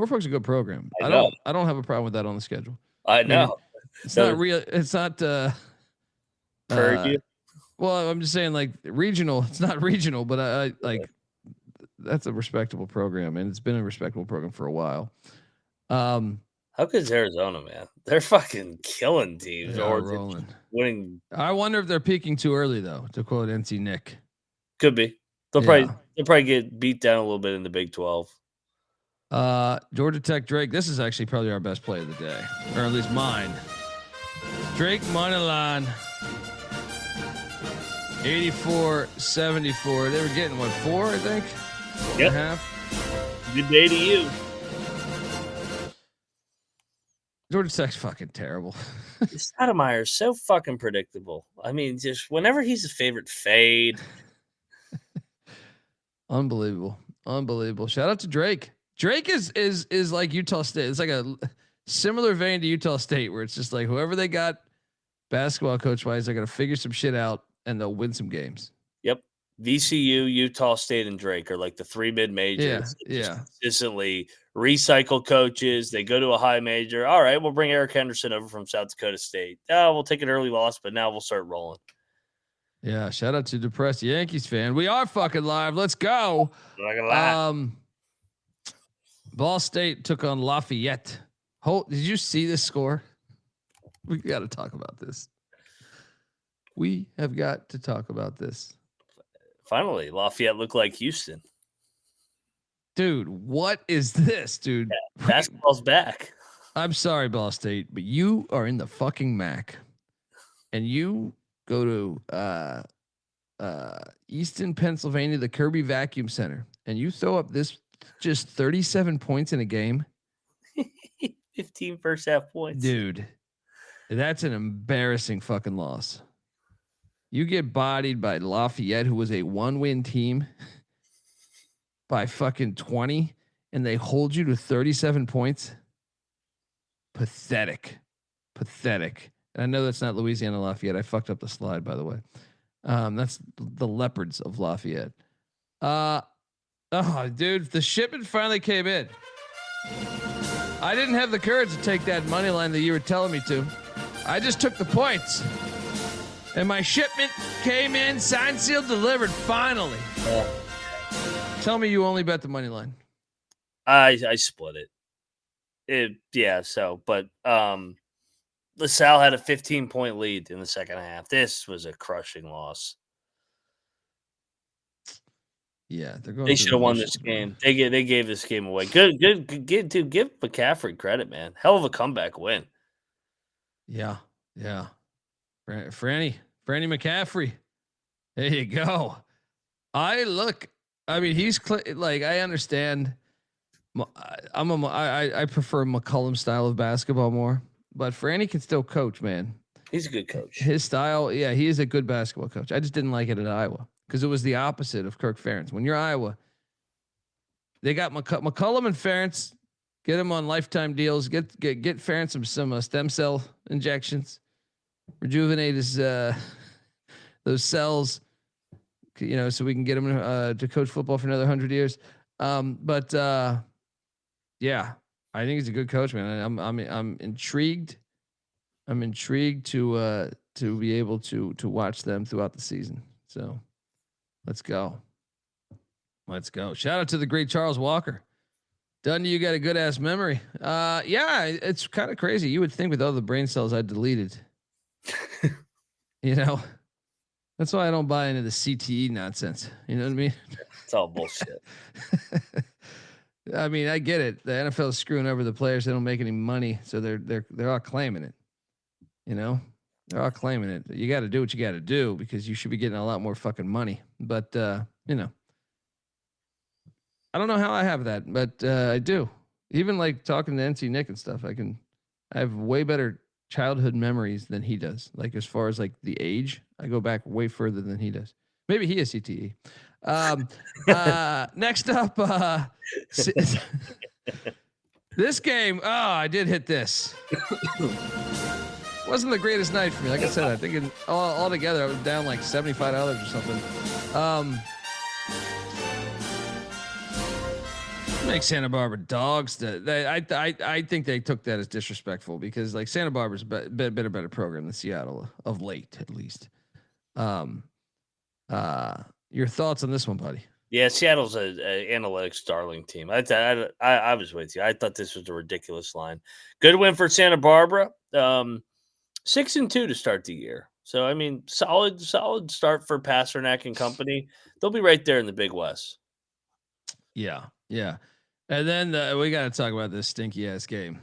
I don't have a problem with that on the schedule. I know. It's not real. It's not. Well, I'm just saying, like regional. It's not regional, but I like. That's a respectable program, and it's been a respectable program for a while. How good is Arizona, man? They're fucking killing teams. Or rolling, winning. I wonder if they're peaking too early, though. To quote NC Nick, could be. They'll probably get beat down a little bit in the Big 12. Georgia Tech Drake. This is actually probably our best play of the day, or at least mine. Drake money line 84-74. They were getting 4, I think. Yep. Half. Good day to you. Georgia Tech's fucking terrible. Stoudemire's so fucking predictable. I mean, just whenever he's a favorite, fade. Unbelievable. Shout out to Drake. Drake is like Utah State. It's like a similar vein to Utah State, where it's just like whoever they got basketball coach wise, they're gonna figure some shit out and they'll win some games. Yep. VCU, Utah State, and Drake are like the 3 mid majors. Yeah. Consistently recycle coaches. They go to a high major. All right, we'll bring Eric Henderson over from South Dakota State. We'll take an early loss, but now we'll start rolling. Yeah. Shout out to depressed Yankees fan. We are fucking live. Let's go. Not gonna lie. Ball State took on Lafayette. Did you see this score? We got to talk about this. We have got to talk about this. Finally, Lafayette looked like Houston. Dude, what is this, dude? Yeah, basketball's back. I'm sorry, Ball State, but you are in the fucking MAC. And you go to Easton, Pennsylvania, the Kirby Vacuum Center, and you throw up this just 37 points in a game. 15 first half points. Dude, that's an embarrassing fucking loss. You get bodied by Lafayette, who was a 1-win team, by fucking 20, and they hold you to 37 points. Pathetic. And I know that's not Louisiana Lafayette. I fucked up the slide, by the way. That's the Leopards of Lafayette. Dude, the shipment finally came in. I didn't have the courage to take that money line that you were telling me to. I just took the points. And my shipment came in, signed, sealed, delivered, finally. Tell me you only bet the money line. I split it. But LaSalle had a 15-point lead in the second half. This was a crushing loss. Yeah, they're going. They should have won this game. They gave this game away. Good. Dude, give McCaffrey credit, man. Hell of a comeback win. Yeah. Franny McCaffrey. There you go. I mean, he's like, I understand. I prefer McCollum's style of basketball more, but Franny can still coach, man. He's a good coach. His style, yeah, he is a good basketball coach. I just didn't like it at Iowa because it was the opposite of Kirk Ferentz. When you're Iowa, they got McCollum and Ferentz. Get him on lifetime deals. Get Ferentz some stem cell injections. Rejuvenate his those cells, so we can get him to coach football for another 100 years. Yeah, I think he's a good coach, man. I'm intrigued. I'm intrigued to to be able to watch them throughout the season. So let's go. Let's go. Shout out to the great Charles Walker. Dundee, you got a good ass memory. Yeah, it's kind of crazy. You would think with all the brain cells I deleted, that's why I don't buy into the CTE nonsense. You know what I mean? It's all bullshit. I mean, I get it. The NFL is screwing over the players. They don't make any money, so they're all claiming it. They're all claiming it. You got to do what you got to do because you should be getting a lot more fucking money. But I don't know how I have that, but I do. Even like talking to NC Nick and stuff, I have way better childhood memories than he does. Like as far as like the age, I go back way further than he does. Maybe he has CTE. Next up, this game. Oh, I did hit this. Wasn't the greatest night for me. Like I said, I think all together I was down like $75 or something. Make Santa Barbara dogs. I think they took that as disrespectful because like Santa Barbara's been a better program than Seattle of late, at least. Your thoughts on this one, buddy? Yeah, Seattle's a analytics darling team. I was with you. I thought this was a ridiculous line. Good win for Santa Barbara. 6-2 to start the year. So I mean, solid start for Pasternak and company. They'll be right there in the Big West. Yeah. And then we got to talk about this stinky ass game.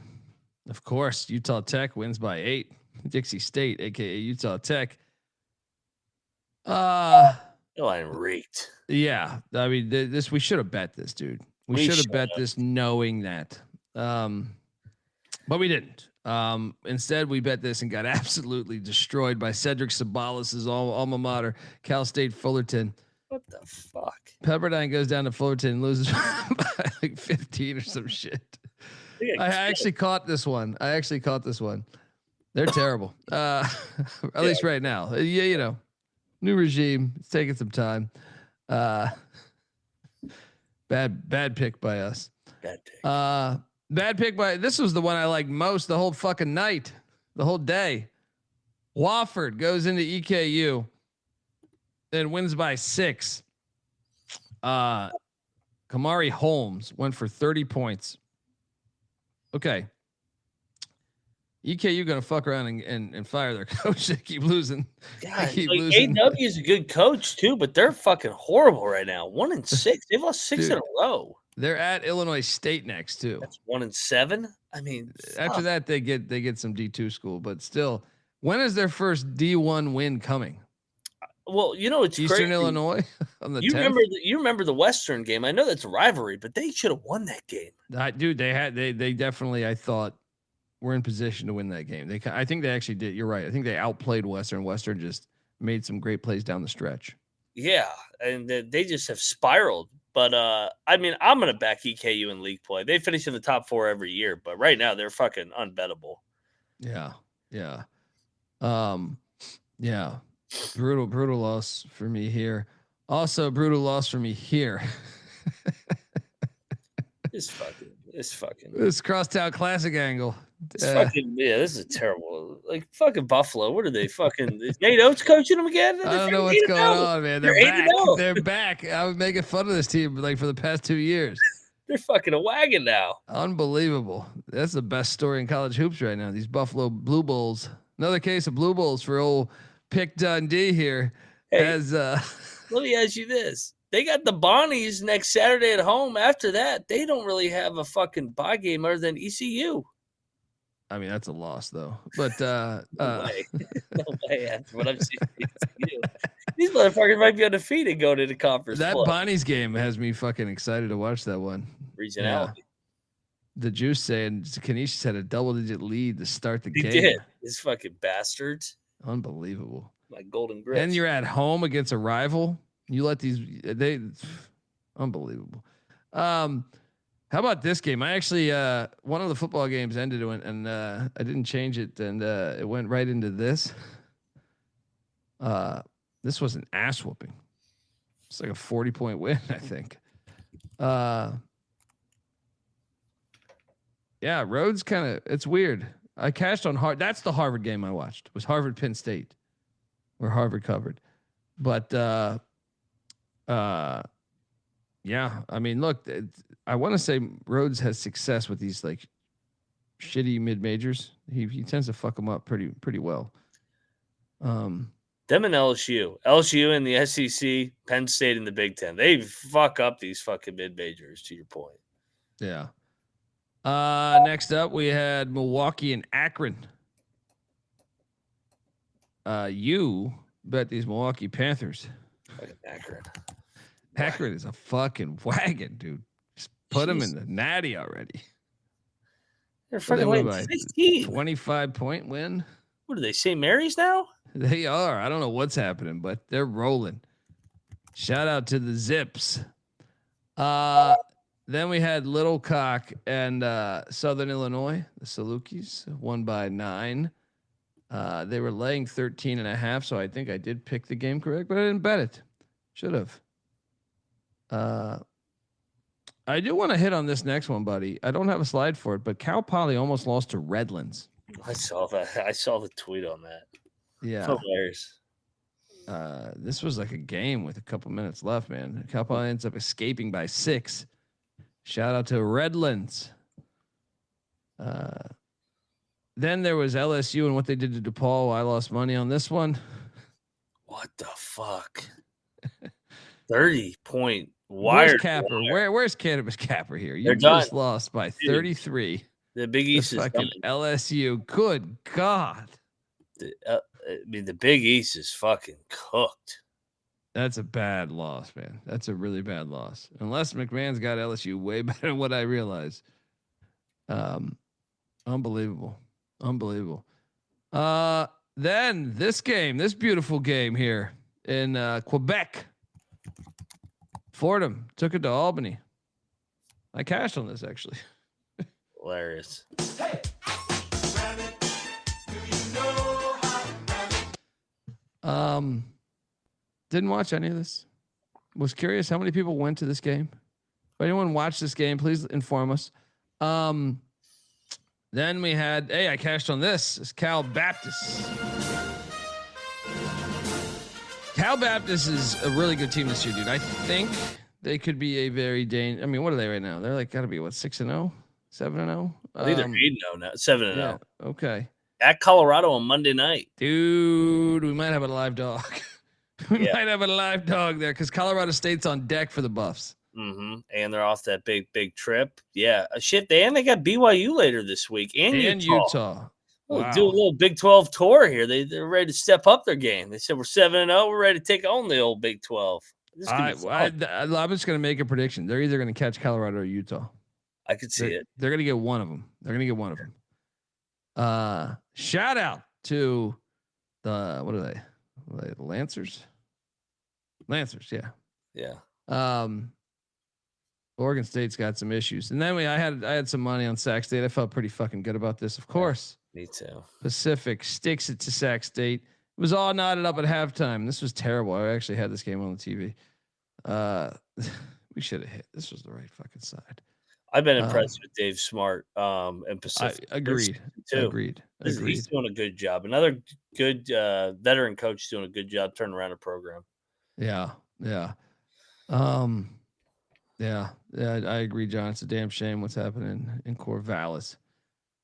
Of course, Utah Tech wins by 8. Dixie State, aka Utah Tech. Line reeked. Yeah, I mean this. We should have bet this, dude. We should have bet this, knowing that. But we didn't. Instead, we bet this and got absolutely destroyed by Cedric Sabalas' alma mater, Cal State Fullerton. What the fuck? Pepperdine goes down to Fullerton and loses by like 15 or some shit. I actually caught this one. They're terrible. At least right now. Yeah, new regime. It's taking some time. Bad pick by us. Bad pick by. This was the one I liked most the whole fucking night, the whole day. Wofford goes into EKU and wins by 6. Kamari Holmes went for 30 points. Okay. EKU gonna fuck around and fire their coach. They keep losing. God, AW is a good coach too, but they're fucking horrible right now. 1-6. They've lost 6 in a row. They're at Illinois State next too. That's 1-7. I mean, after that they get some D2 school, but still, when is their first D1 win coming? Well, it's Eastern crazy. Illinois on the 10th? You remember the Western game? I know that's a rivalry, but they should have won that game. Dude, they definitely, I thought, were in position to win that game. I think they actually did. You're right. I think they outplayed Western. Western just made some great plays down the stretch. Yeah, and they just have spiraled. But I mean, I'm gonna back EKU in league play. They finish in the top 4 every year, but right now they're fucking unbettable. Yeah. Brutal loss for me here. Also, brutal loss for me here. This crosstown classic angle. This is terrible. Like fucking Buffalo. What are they fucking? Is Nate Oates coaching them again? I don't know what's going on, man. They're back. They're back. I was making fun of this team like for the past 2 years. They're fucking a wagon now. Unbelievable. That's the best story in college hoops right now. These Buffalo Blue Bulls. Another case of Blue Bulls for old Pick Dundee here. Hey, let me ask you this. They got the Bonnies next Saturday at home. After that, they don't really have a fucking bye game other than ECU. I mean, that's a loss, though. But no way. No way. That's what I'm seeing. These motherfuckers might be undefeated going into conference. That Bonnies game has me fucking excited to watch that one. Regionality. Yeah. The Juice saying Canisius had a double-digit lead to start the game. He did. These fucking bastards. Unbelievable. Like golden grits. And you're at home against a rival. You let they unbelievable. How about this game? I actually one of the football games ended and I didn't change it and it went right into this. This was an ass whooping. It's like a 40-point win, I think. Yeah, Rhodes it's weird. I cashed on That's the Harvard game I watched. Was Harvard Penn State. where Harvard covered. But yeah, I mean, look, I want to say Rhodes has success with these like shitty mid majors. He tends to fuck them up pretty well. Them and LSU in the SEC, Penn State in the Big Ten. They fuck up these fucking mid majors. To your point. Yeah. Next up, we had Milwaukee and Akron. You bet these Milwaukee Panthers. Fucking Akron. Akron is a fucking wagon, dude. Just put them in the natty already. They're fucking winning 25-point win. What are they, St. Mary's now? They are. I don't know what's happening, but they're rolling. Shout out to the Zips. Then we had Little Cock and Southern Illinois, the Salukis, won by 9. They were laying 13.5, so I think I did pick the game correct, but I didn't bet it. Should have. I do want to hit on this next one, buddy. I don't have a slide for it, but Cal Poly almost lost to Redlands. I saw that. I saw the tweet on that. Yeah. Hilarious. This was like a game with a couple minutes left, man. Cal Poly ends up escaping by 6. Shout out to Redlands. Then there was LSU and what they did to DePaul. I lost money on this one. What the fuck? 30-point wire. Where's Capper? Where's Cannabis Capper here? You They're just done. lost by 33. The Big East is fucking done. LSU. Good God. I mean, the Big East is fucking cooked. That's a bad loss, man. That's a really bad loss. Unless McMahon's got LSU way better than what I realized. Unbelievable. Then this beautiful game here in Quebec. Fordham took it to Albany. I cashed on this actually. Hilarious. Didn't watch any of this. Was curious how many people went to this game. If anyone watched this game, please inform us. Then we had, I cashed on this. It's Cal Baptist. Cal Baptist is a really good team this year, dude. I think they could be a very I mean, what are they right now? They're like got to be what, 6-0, 7-0. I think they're 8-0 now, 7-0. Yeah, okay. At Colorado on Monday night, dude. We might have a live dog. We might have a live dog there because Colorado State's on deck for the Buffs. Mm-hmm. And they're off that big trip. Yeah, shit. They got BYU later this week and Utah. Wow. Do a little Big 12 tour here. They're ready to step up their game. They said we're 7-0. We're ready to take on the old Big 12. I'm just going to make a prediction. They're either going to catch Colorado or Utah. I could see it. They're going to get one of them. Shout out to the what are they? The Lancers. Yeah. Oregon State's got some issues, and then I had some money on Sac State. I felt pretty fucking good about this. Of course, me too. Pacific sticks it to Sac State. It was all knotted up at halftime. This was terrible. I actually had this game on the TV. We should have hit. This was the right fucking side. I've been impressed with Dave Smart and Pacific. Agreed. He's doing a good job. Another good veteran coach doing a good job turning around a program. Yeah. I agree, John. It's a damn shame what's happening in Corvallis.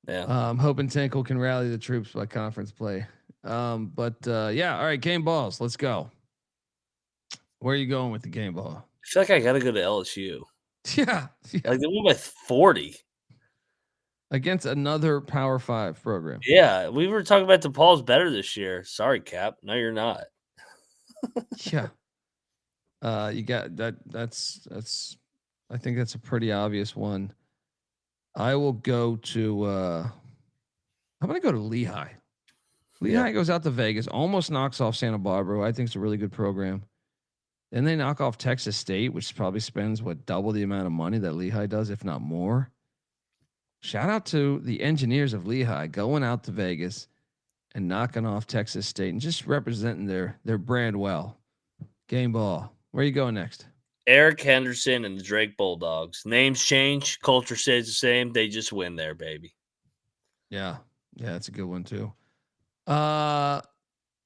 Yeah. Hoping Tinkle can rally the troops by conference play. All right, game balls. Let's go. Where are you going with the game ball? I feel like I got to go to LSU. Yeah. Like they won by 40 against another Power 5 program. Yeah, we were talking about DePaul's better this year. Sorry, Cap. No, you're not. Yeah. You got that. That's. I think that's a pretty obvious one. I will go to. I'm gonna go to Lehigh. Lehigh goes out to Vegas, almost knocks off Santa Barbara, who I think is a really good program. Then they knock off Texas State, which probably spends double the amount of money that Lehigh does, if not more. Shout out to the engineers of Lehigh going out to Vegas and knocking off Texas State and just representing their brand well. Game ball. Where you going next? Eric Henderson and the Drake Bulldogs. Names change, culture stays the same. They just win there, baby. Yeah, that's a good one too.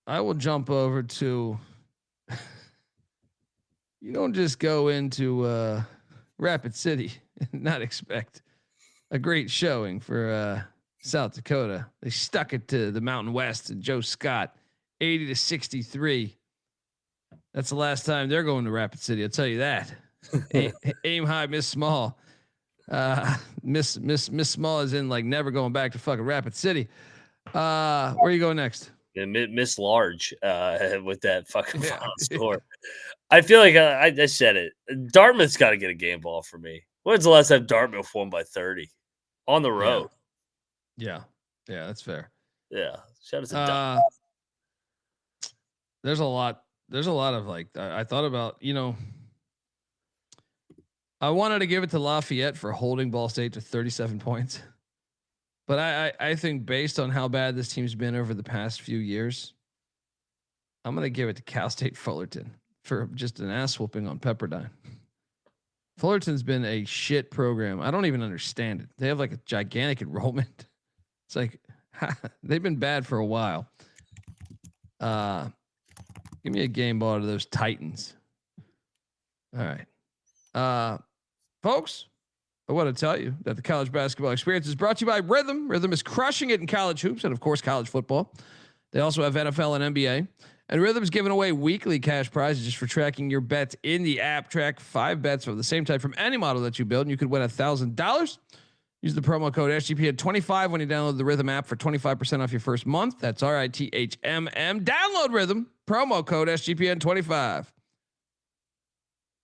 I will jump over to. You don't just go into Rapid City and not expect a great showing for South Dakota. They stuck it to the Mountain West and Joe Scott, 80-63. That's the last time they're going to Rapid City. I'll tell you that. Aim high, miss small. Miss Small is in like never going back to fucking Rapid City. Where you going next? Miss Large with that fucking final score. I feel like I said it. Dartmouth's got to get a game ball for me. When's the last time Dartmouth won by 30 on the road? Yeah, that's fair. Yeah, shout out to Dartmouth. There's a lot of like I thought about. I wanted to give it to Lafayette for holding Ball State to 37 points. But I think based on how bad this team's been over the past few years, I'm going to give it to Cal State Fullerton for just an ass whooping on Pepperdine. Fullerton's been a shit program. I don't even understand it. They have like a gigantic enrollment. It's like they've been bad for a while. Give me a game ball to those Titans. All right. Folks, I want to tell you that the college basketball experience is brought to you by Rhythm. Rhythm is crushing it in college hoops and, of course, college football. They also have NFL and NBA. And Rhythm's giving away weekly cash prizes just for tracking your bets in the app. Track 5 bets of the same type from any model that you build, and you could win $1,000. Use the promo code SGPN25 when you download the Rhythm app for 25% off your first month. That's RITHMM. Download Rhythm. Promo code SGPN25.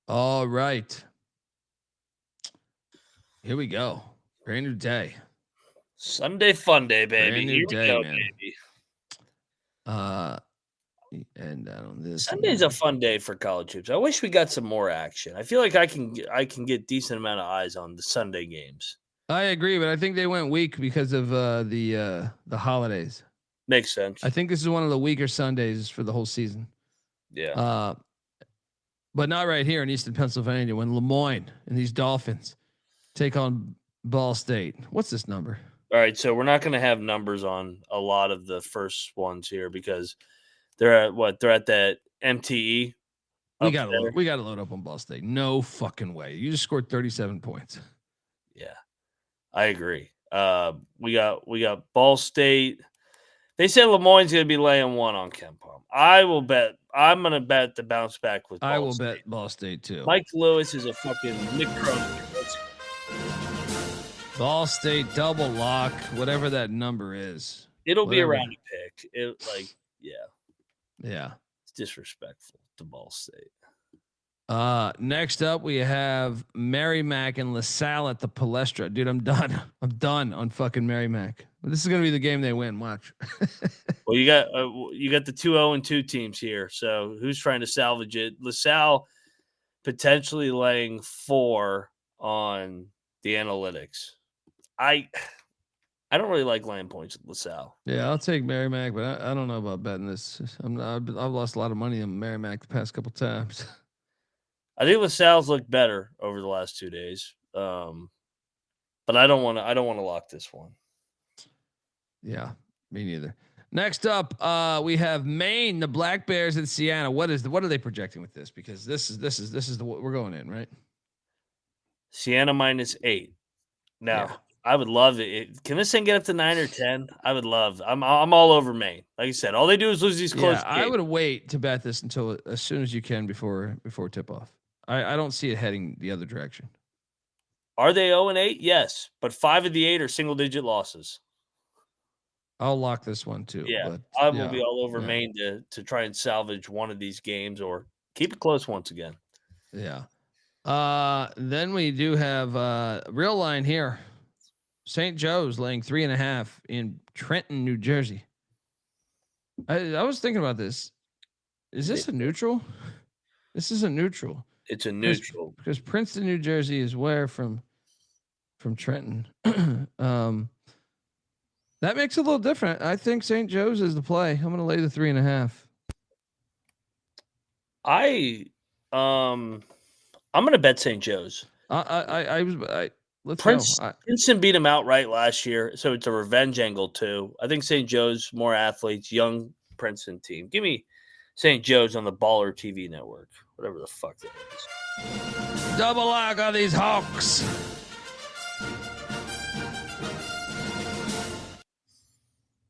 All right. Here we go. Brand new day. Sunday fun day, baby. Brand new Here day, we go, man. baby. And on this Sunday's a fun day for college hoops. I wish we got some more action. I feel like I can get decent amount of eyes on the Sunday games. I agree, but I think they went weak because of the holidays. Makes sense. I think this is one of the weaker Sundays for the whole season. Yeah. But not right here in Eastern Pennsylvania when Lemoyne and these Dolphins take on Ball State. What's this number? All right, so we're not going to have numbers on a lot of the first ones here because they're at what? They're at that MTE. We got to load up on Ball State. No fucking way. You just scored 37 points. Yeah, I agree. We got Ball State. They said Lemoyne's going to be laying 1 on KenPom. I will bet. I'm going to bet the bounce back with Ball I will State. bet Ball State too. Mike Lewis is a fucking Nick Cronin. Ball State double lock, whatever that number is. It'll be Whatever. around a pick. Yeah. It's disrespectful to Ball State. Next up we have Merrimack and LaSalle at the Palestra. Dude, I'm done. I'm done on fucking Merrimack. This is gonna be the game they win. Watch. Well, you got the 2-0-2 teams here. So who's trying to salvage it? LaSalle potentially laying 4 on the analytics. I don't really like laying points at LaSalle. Yeah, I'll take Merrimack, but I don't know about betting this. I've lost a lot of money on Merrimack the past couple times. I think LaSalle's looked better over the last 2 days. But I don't want to lock this one. Yeah, me neither. Next up, we have Maine, the Black Bears in Siena. What are they projecting with this? Because this is the we're going in, right? Siena -8. Now, Yeah. I would love it. Can this thing get up to 9 or 10? I would love. I'm all over Maine. Like I said, all they do is lose these close games. I would wait to bet this until as soon as you can before tip off. I don't see it heading the other direction. Are they 0-8? Yes, but 5 of the 8 are single digit losses. I'll lock this one too. Yeah, but, I will be all over Maine to try and salvage one of these games or keep it close once again. Yeah. Then we do have real line here. St. Joe's laying 3.5 in Trenton, New Jersey. I was thinking about this. Is this a neutral? This is a neutral. It's a neutral because Princeton, New Jersey is where from Trenton. That makes it a little different. I think St. Joe's is the play. I'm going to lay the 3.5. I'm going to bet St. Joe's. Princeton beat him outright last year, so it's a revenge angle too. I think St. Joe's more athletes, young Princeton team. Give me St. Joe's on the Baller TV network, whatever the fuck that is. Double lock on these Hawks.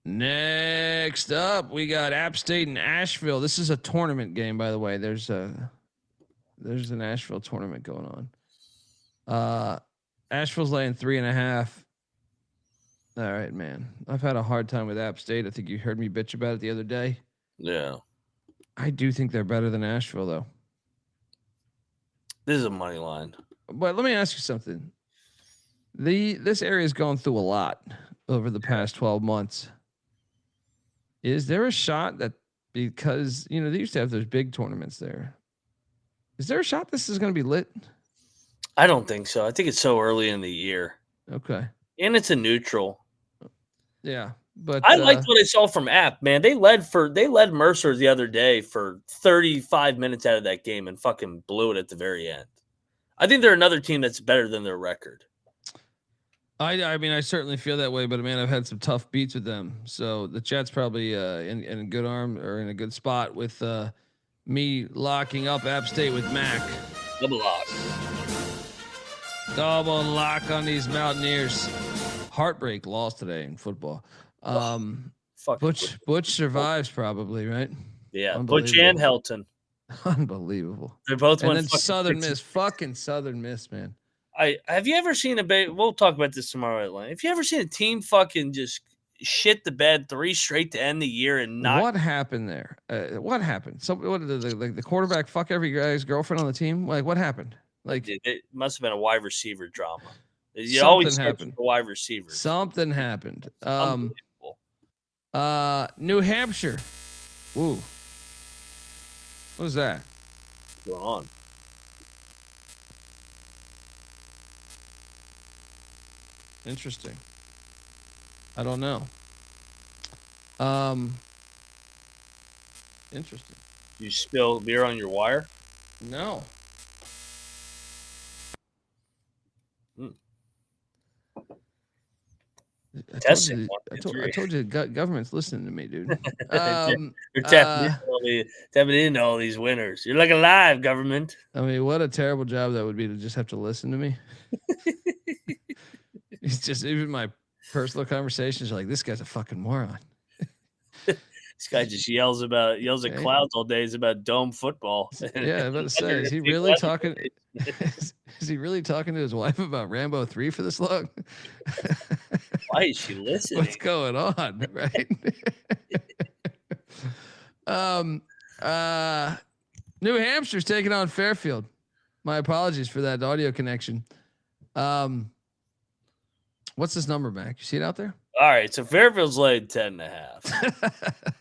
Next up, we got App State and Asheville. This is a tournament game, by the way. There's an Asheville tournament going on. Asheville's laying 3.5. All right, man. I've had a hard time with App State. I think you heard me bitch about it the other day. Yeah. I do think they're better than Asheville, though. This is a money line. But let me ask you something. This area has gone through a lot over the past 12 months. Is there a shot that because, they used to have those big tournaments there. Is there a shot this is going to be lit? I don't think so. I think it's so early in the year. Okay. And it's a neutral. Yeah. But I liked what I saw from App, man. They led Mercer the other day for 35 minutes out of that game and fucking blew it at the very end. I think they're another team that's better than their record. I mean, I certainly feel that way, but man, I've had some tough beats with them. So the chat's probably in a good arm or in a good spot with me locking up App State with Mac. Double lock. Double lock on these Mountaineers. Heartbreak loss today in football. Butch survives probably, right? Yeah, Butch and Helton. Unbelievable. They're both. And then Southern Miss, fucking Southern Miss, man. Have you ever seen we'll talk about this tomorrow at lunch. Have you ever seen a team fucking just shit the bed 3 straight to end the year and not? What happened there? What happened? So what did the quarterback fuck every guy's girlfriend on the team? Like what happened? Like it must have been a wide receiver drama. You always happened. The wide receiver. Something happened. New Hampshire. Ooh. What was that? What's going on? Interesting. I don't know. Interesting. You spill beer on your wire? No. I told you government's listening to me, dude. You're tapping into all these winners. You're like alive, government. I mean, what a terrible job that would be to just have to listen to me. It's just even my personal conversations are like, this guy's a fucking moron. This guy just yells at clouds all day. It's about dome football. Yeah, I was about to say, is he really talking? Is he really talking to his wife about Rambo 3 for this long? Why is she listening? What's going on, right? New Hampshire's taking on Fairfield. My apologies for that audio connection. What's this number, Mac? You see it out there? All right, so Fairfield's laid 10.5.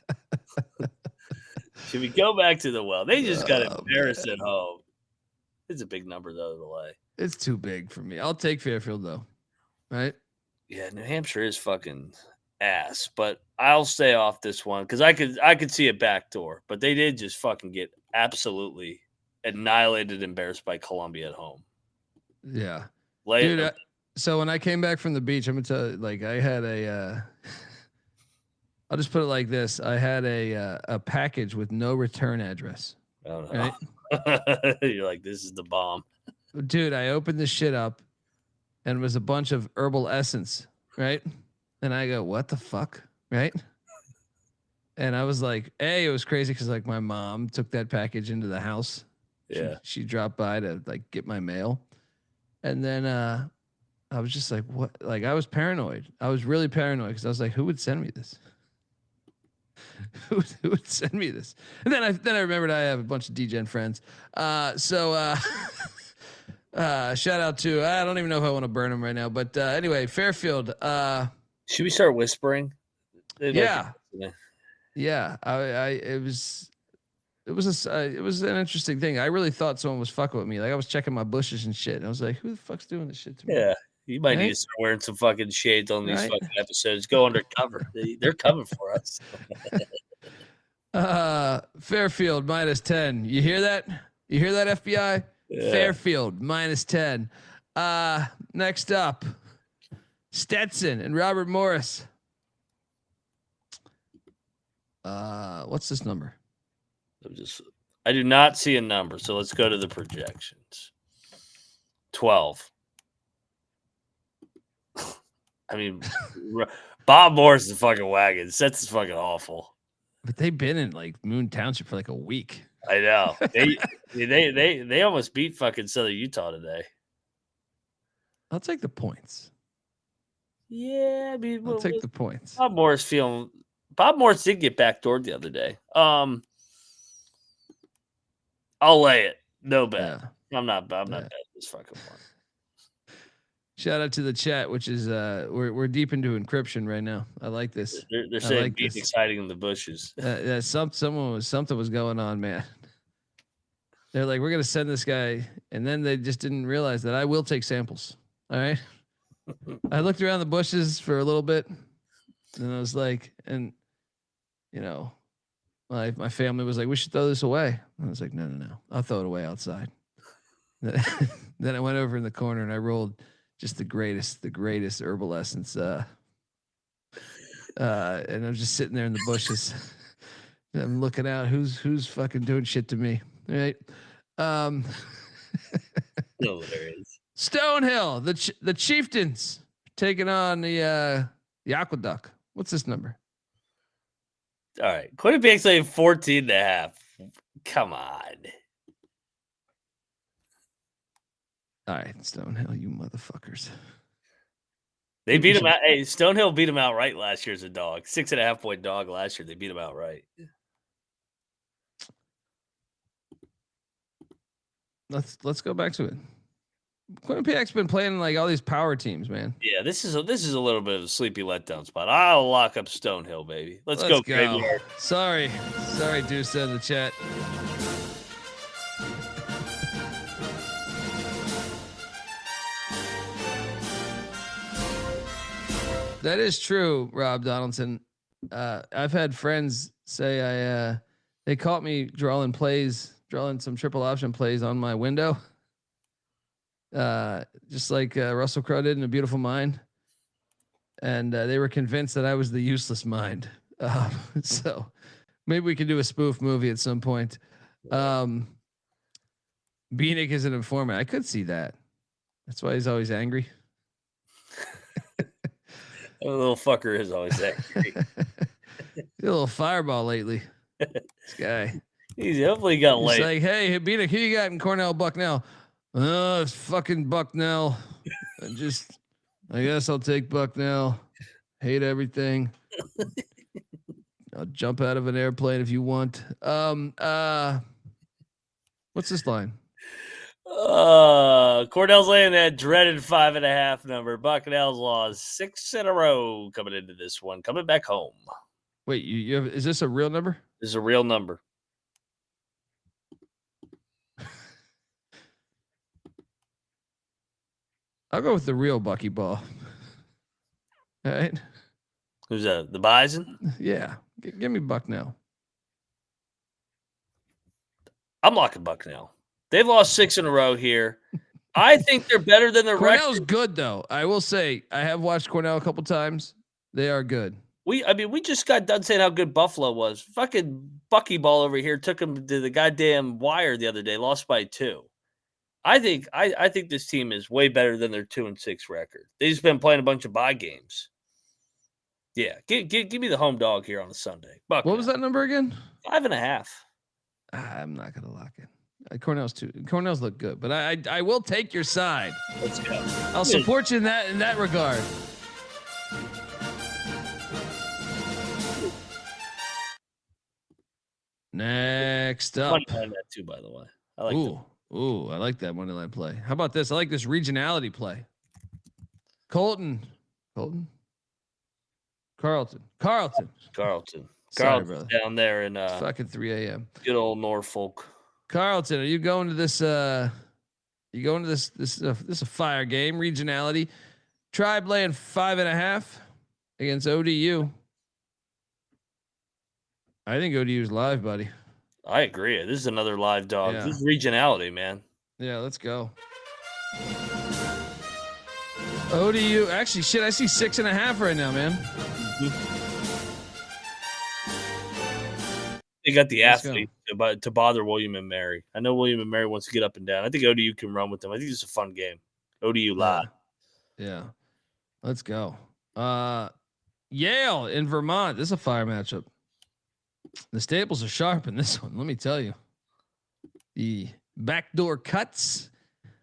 Should we go back to the well? They just got embarrassed at home. It's a big number the other way. It's too big for me. I'll take Fairfield though. Right? Yeah, New Hampshire is fucking ass, but I'll stay off this one because I could see a backdoor, but they did just fucking get absolutely annihilated, embarrassed by Columbia at home. Yeah, dude. So when I came back from the beach, I'm gonna tell you, like I had a. I'll just put it like this: I had a package with no return address. Oh, no. Right? You're like, this is the bomb, dude. I opened this shit up, and it was a bunch of herbal essence, right? And I go, what the fuck, right? And I was like, it was crazy because like my mom took that package into the house. Yeah, she dropped by to like get my mail, and then I was just like, what? Like I was paranoid. I was really paranoid because I was like, who would send me this? Who would send me this? And then I remembered I have a bunch of DGen friends. Shout out to, I don't even know if I want to burn them right now, but anyway, Fairfield. Should we start whispering? Yeah. It was an interesting thing. I really thought someone was fucking with me. Like I was checking my bushes and shit. And I was like, who the fuck's doing this shit to me? Yeah. You might need to start wearing some fucking shades on these fucking episodes. Go undercover. They're coming for us. Fairfield -10. You hear that? You hear that, FBI? Yeah. Fairfield -10. Next up, Stetson and Robert Morris. What's this number? I do not see a number, so let's go to the projections. 12. I mean, Bob Morris is a fucking wagon. Sets is fucking awful. But they've been in like Moon Township for like a week. I know. They almost beat fucking Southern Utah today. I'll take the points. Yeah, I mean, I'll take the points. Bob Morris did get backdoored the other day. I'll lay it. No bet. Yeah. I'm not betting this fucking one. Shout out to the chat, which is we're deep into encryption right now. I like this. They're saying Bieniek's hiding in the bushes. Something was going on, man. They're like, we're gonna send this guy, and then they just didn't realize that I will take samples. All right. I looked around the bushes for a little bit, and I was like, and you know, my family was like, we should throw this away. And I was like, no, I'll throw it away outside. Then I went over in the corner and I rolled just the greatest herbal essence. And I'm just sitting there in the bushes. I'm looking out. Who's fucking doing shit to me? Right. Hilarious. Stonehill, the Chieftains taking on the Aqueduct. What's this number? All right. Quinnipiac's like 14.5. Come on. All right, Stonehill, you motherfuckers. They beat him out. Hey, Stonehill beat him outright last year as a dog. 6.5 point dog last year. They beat him outright. Let's go back to it. Quinnipiac's been playing like all these power teams, man. Yeah, this is a little bit of a sleepy letdown spot. I'll lock up Stonehill, baby. Let's go. Sorry, Deuce in the chat. That is true, Rob Donaldson. I've had friends say they caught me drawing some triple option plays on my window. Just like Russell Crowe did in A Beautiful Mind. And they were convinced that I was the useless mind. So maybe we can do a spoof movie at some point. Bieniek is an informant. I could see that. That's why he's always angry. The little fucker is always angry. A little fireball lately. This guy. He's definitely got late. He's like, hey, Bieniek, who you got in Cornell, Bucknell? Oh, it's fucking Bucknell. I guess I'll take Bucknell. Hate everything. I'll jump out of an airplane if you want. What's this line? Cornell's laying that dreaded 5.5 number. Bucknell's lost 6 in a row coming into this one. Coming back home. Wait, you have? Is this a real number? This is a real number. I'll go with the real Bucky Ball. All right. Who's that? The Bison? Yeah. Give me Bucknell. I'm locking Bucknell. They've lost 6 in a row here. I think they're better than the Cornell's record. good though. I will say I have watched Cornell a couple times. They are good. We just got done saying how good Buffalo was. Fucking Bucky Ball over here took him to the goddamn wire the other day, lost by 2. I think this team is way better than their 2-6 record. They've just been playing a bunch of bye games. Yeah, give me the home dog here on a Sunday. Bucknell. What was that number again? 5.5. I'm not gonna lock it. Cornell's look good, but I will take your side. Let's go. I'll support you in that regard. Next up. Money line that too, by the way. I like I like that money line play. How about this? I like this regionality play. Carlton. Sorry, brother. Down there in it's fucking 3 a.m. Good old Norfolk. Carlton, are you going to this? This is a fire game. Regionality. Tribe laying 5.5 against ODU. I think ODU's live, buddy. I agree. This is another live dog. Yeah. This is regionality, man. Yeah, let's go. ODU. Actually, shit, I see 6.5 right now, man. they got the Let's go. athlete to bother William and Mary. I know William and Mary wants to get up and down. I think ODU can run with them. I think it's a fun game. ODU live. Yeah. Let's go. Yale in Vermont. This is a fire matchup. The staples are sharp in this one. Let me tell you. The backdoor cuts.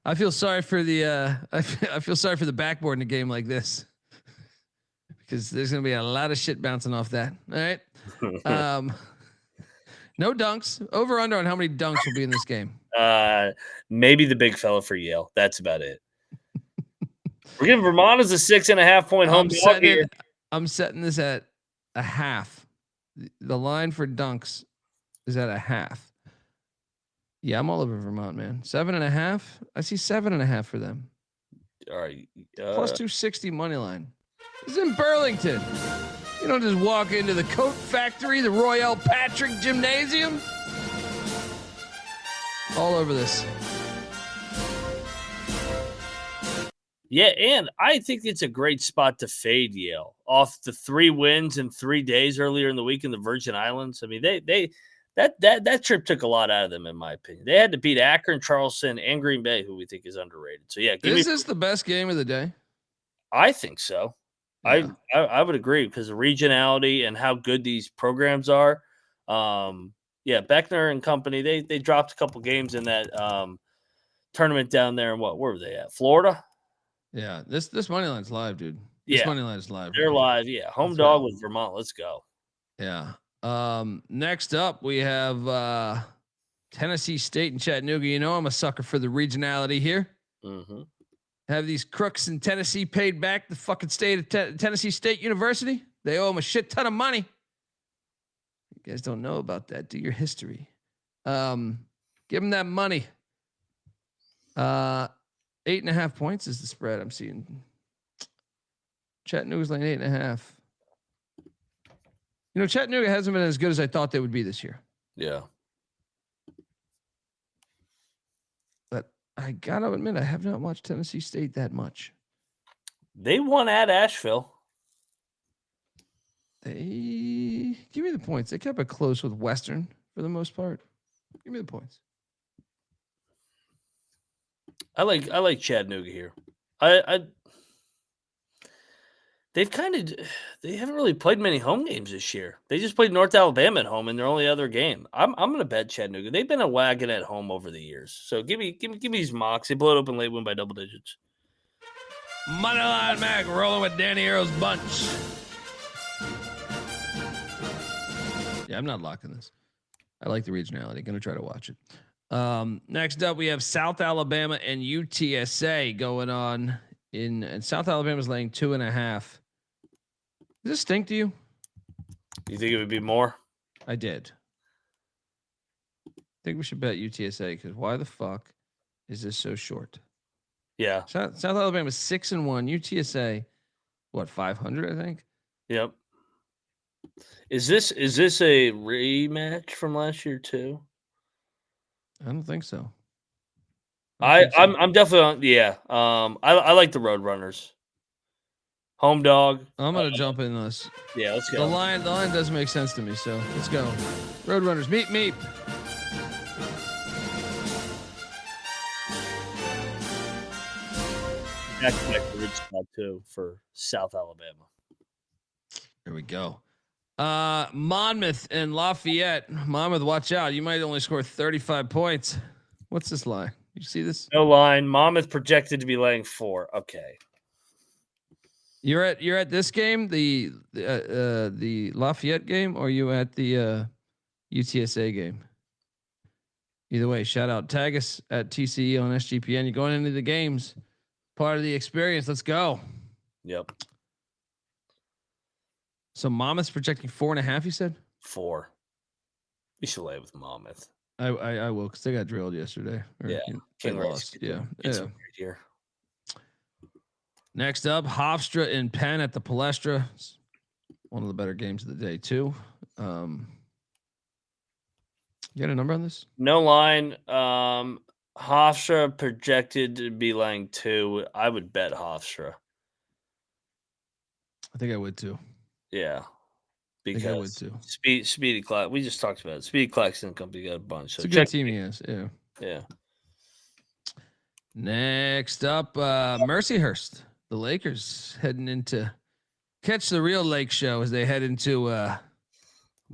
I feel sorry for the I feel sorry for the backboard in a game like this. Because there's gonna be a lot of shit bouncing off that. All right. No dunks. Over under on how many dunks will be in this game. Maybe the big fella for Yale. That's about it. We're giving Vermont as a 6.5 point home dog here. I'm setting this at a half. The line for dunks is at a half. Yeah, I'm all over Vermont, man. 7.5. I see 7.5 for them. All right. Plus 260 money line. This is in Burlington. You don't just walk into the Coat Factory, the Royal Patrick Gymnasium. All over this. Yeah, and I think it's a great spot to fade Yale off the 3 wins in 3 days earlier in the week in the Virgin Islands. I mean, that trip took a lot out of them, in my opinion. They had to beat Akron, Charleston, and Green Bay, who we think is underrated. So yeah, Is this the best game of the day? I think so. Yeah. I would agree because of regionality and how good these programs are. Yeah, Beckner and company, they dropped a couple games in that tournament down there. And where were they at? Florida? Yeah, this money line's live, dude. This Yeah. money line's live. They're live. Yeah. Home Let's dog go. with Vermont. Let's go. Yeah. Next up we have Tennessee State and Chattanooga. You know I'm a sucker for the regionality here. Mm-hmm. Have these crooks in Tennessee paid back the fucking state of Tennessee State University? They owe them a shit ton of money. You guys don't know about that. Do your history. Give them that money. 8.5 points is the spread I'm seeing. Chattanooga's like 8.5. You know, Chattanooga hasn't been as good as I thought they would be this year. Yeah. But I gotta admit, I have not watched Tennessee State that much. They won at Asheville. They give me the points. They kept it close with Western for the most part. Give me the points. I like Chattanooga here. They haven't really played many home games this year. They just played North Alabama at home in their only other game. I'm gonna bet Chattanooga. They've been a wagon at home over the years. So give me these mocks. They blow it open late, win by double digits. Moneyline Mac rolling with Danny Arrow's bunch. Yeah, I'm not locking this. I like the regionality. Gonna try to watch it. Next up, we have South Alabama and UTSA going on and South Alabama's laying 2.5. Does this stink to you? You think it would be more? I did. I think we should bet UTSA because why the fuck is this so short? Yeah. South Alabama 6-1. UTSA, what 500? I think. Yep. Is this a rematch from last year too? I don't think so. I'm definitely on. Yeah. I like the Roadrunners. Home dog. I'm gonna jump in this. Yeah, let's go. The line does make sense to me, so let's go. Roadrunners, meet. That's the rich spot too for South Alabama. Here we go. Monmouth and Lafayette. Monmouth, watch out. You might only score 35 points. What's this line? You see this? No line. Monmouth projected to be laying 4. Okay. You're at this game, the Lafayette game, or you at the UTSA game? Either way, shout out. Tag us at TCE on SGPN. You're going into the games. Part of the experience. Let's go. Yep. So Monmouth's projecting 4.5. You said 4. We should lay with Monmouth. I will because they got drilled yesterday. Yeah, they lost. Yeah. Here. Next up, Hofstra in Penn at the Palestra. It's one of the better games of the day too. You got a number on this? No line. Hofstra projected to be laying 2. I would bet Hofstra. I think I would too. Yeah. because too. Speedy Clark. We just talked about it. Speedy Claxton Company got a bunch. So It's a good team he has. Yeah. Yeah. Next up, Mercyhurst. The Lakers heading into catch the real Lake show as they head into what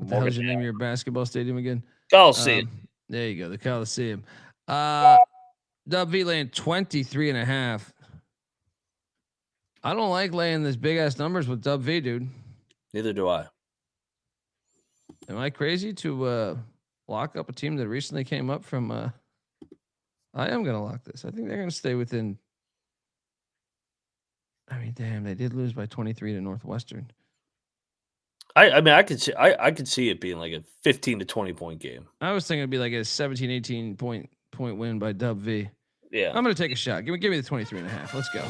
the hell's the name of your basketball stadium again? Coliseum. There you go, the Coliseum. Dub V laying 23.5. I don't like laying this big ass numbers with Dub V, dude. Neither do I. Am I crazy to lock up a team that recently came up from? I am gonna lock this. I think they're gonna stay within. I mean, damn, they did lose by 23 to Northwestern. I mean, I could see it being like a 15 to 20 point game. I was thinking it'd be like a 17, 18 point win by Dub V. Yeah. I'm gonna take a shot. Give me the 23.5. Let's go.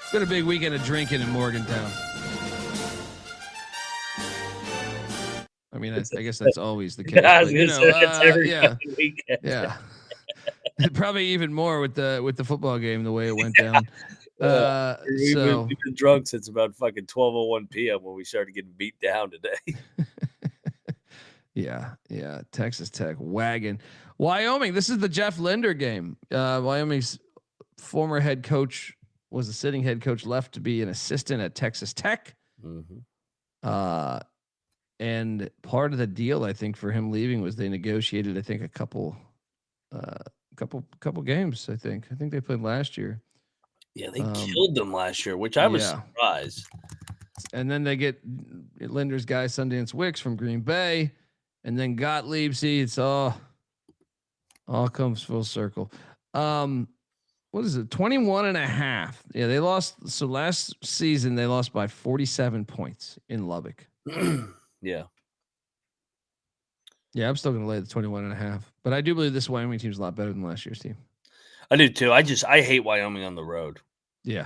It's been a big weekend of drinking in Morgantown. I mean, I guess that's always the case. I was But, gonna say that's every fucking weekend. Yeah. Probably even more with the football game the way it went down. We've been drunk since about fucking 12:01 p.m. when we started getting beat down today. Yeah. Texas Tech wagon. Wyoming. This is the Jeff Linder game. Wyoming's former head coach was a sitting head coach, left to be an assistant at Texas Tech. Mm-hmm. And part of the deal, I think, for him leaving was they negotiated, I think, a couple games. I think they played last year. Yeah, they killed them last year, which I was surprised. And then they get Linder's guy Sundance Wicks from Green Bay, and then Gottlieb. See, it's all comes full circle. What is it? 21.5. Yeah, they lost. So last season they lost by 47 points in Lubbock. Yeah. Yeah, I'm still going to lay the 21.5, but I do believe this Wyoming team's a lot better than last year's team. I do too. I hate Wyoming on the road. Yeah.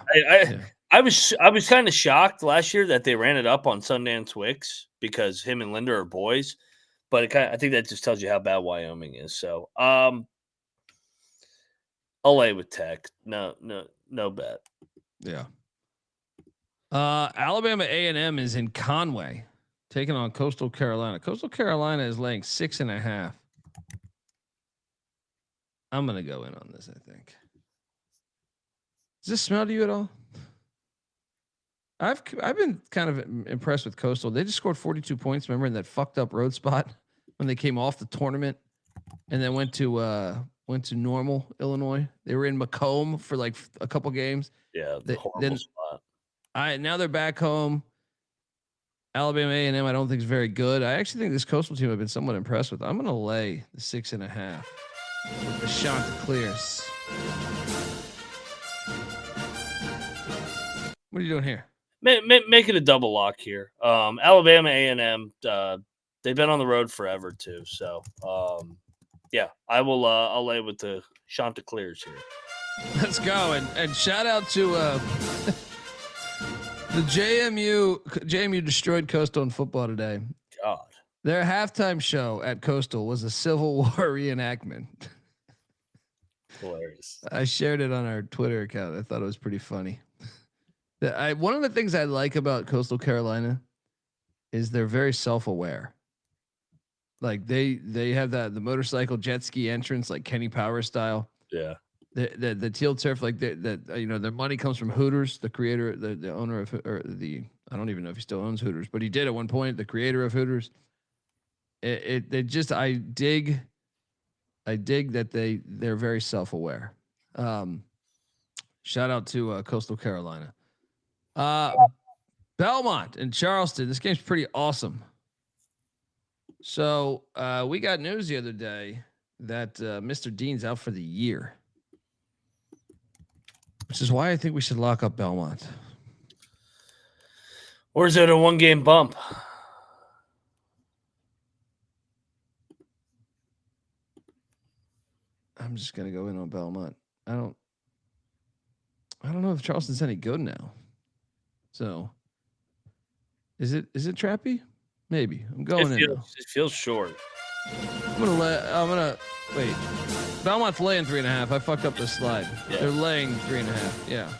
I was kind of shocked last year that they ran it up on Sundance Wicks because him and Linder are boys, but I think that just tells you how bad Wyoming is. So, I'll lay with Tech. No bet. Yeah. Alabama A&M is in Conway, taking on Coastal Carolina. Coastal Carolina is laying 6.5. I'm gonna go in on this. I think. Does this smell to you at all? I've been kind of impressed with Coastal. They just scored 42 points. Remember in that fucked up road spot when they came off the tournament and then went to Normal, Illinois. They were in Macomb for like a couple games. Yeah, horrible spot. Now they're back home. Alabama A&M, I don't think is very good. I actually think this Coastal team I've been somewhat impressed with. I'm going to lay the 6.5 with the Chanticleers. What are you doing here? Make it a double lock here. Alabama A&M, they've been on the road forever too. So, yeah, I will. I'll lay with the Chanticleers here. Let's go and shout out to the JMU destroyed Coastal in football today. God, their halftime show at Coastal was a Civil War reenactment. Hilarious. I shared it on our Twitter account. I thought it was pretty funny. One of the things I like about Coastal Carolina is they're very self-aware. Like they have the motorcycle jet ski entrance, like Kenny Powers style. Yeah. The teal turf, like their money comes from Hooters, the creator, the owner of, or I don't even know if he still owns Hooters, but he did at one point, the creator of Hooters. I dig that they're very self-aware. Shout out to Coastal Carolina. Belmont and Charleston. This game's pretty awesome. So we got news the other day that Mr. Dean's out for the year, which is why I think we should lock up Belmont. Or is it a 1-game bump? I'm just gonna go in on Belmont. I don't know if Charleston's any good now. So is it Trappy? Maybe. I'm going in. It feels short. I'm gonna wait. Belmont's laying 3.5. I fucked up the slide. Yeah. They're laying 3.5. Yeah.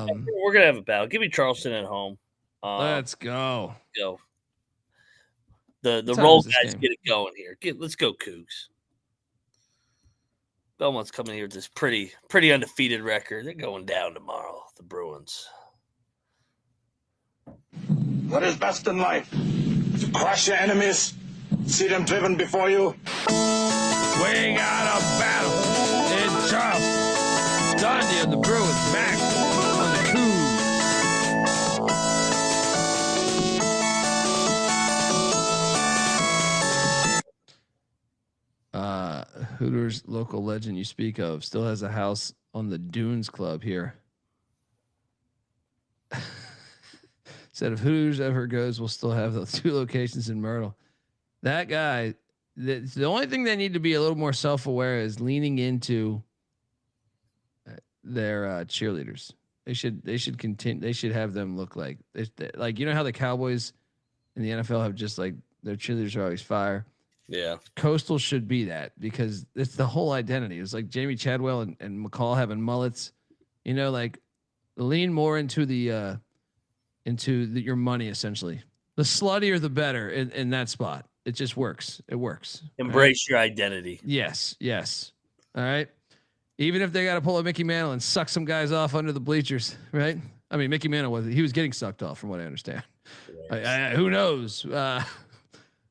We're gonna have a battle. Give me Charleston at home. Let's go. Go. The What time roll is this guys game? get it going here. Let's go, Cougs. Belmont's coming here with this pretty undefeated record. They're going down tomorrow. The Bruins. What is best in life? To crush your enemies, see them driven before you. We got a battle in Charleston. Dundee and the Bruins back on the Cougs. Hooters local legend you speak of still has a house on the Dunes Club here. Said if Hooters ever goes, we'll still have those 2 locations in Myrtle. That guy, the only thing they need to be a little more self-aware is leaning into their cheerleaders. They should continue. They should have them look like you know how the Cowboys in the NFL have just like their cheerleaders are always fire. Yeah. Coastal should be that because it's the whole identity. It's like Jamie Chadwell and McCall having mullets, you know, like lean more into your money. Essentially the sluttier, the better in that spot. It just works. It works. Embrace your identity. Yes. Yes. All right. Even if they got to pull a Mickey Mantle and suck some guys off under the bleachers. Right. I mean, Mickey Mantle he was getting sucked off from what I understand. Who knows?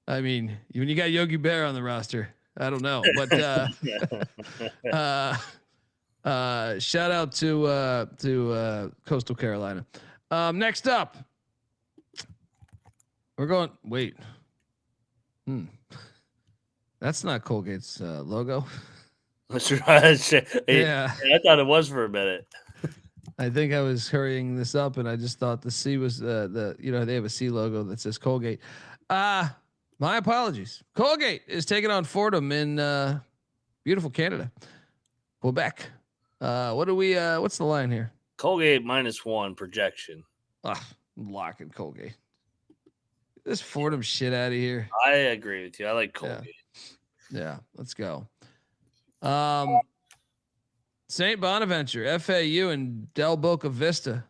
I mean, when you got Yogi Bear on the roster, I don't know, but shout out to Coastal Carolina. Next up, we're going. Wait, that's not Colgate's logo. That's right. Yeah, I thought it was for a minute. I think I was hurrying this up, and I just thought the C was they have a C logo that says Colgate. My apologies. Colgate is taking on Fordham in beautiful Canada, Quebec. What's the line here? Colgate -1 projection. I'm locking Colgate. Get this Fordham shit out of here. I agree with you. I like Colgate. Yeah, let's go. St. Bonaventure, FAU, and Del Boca Vista.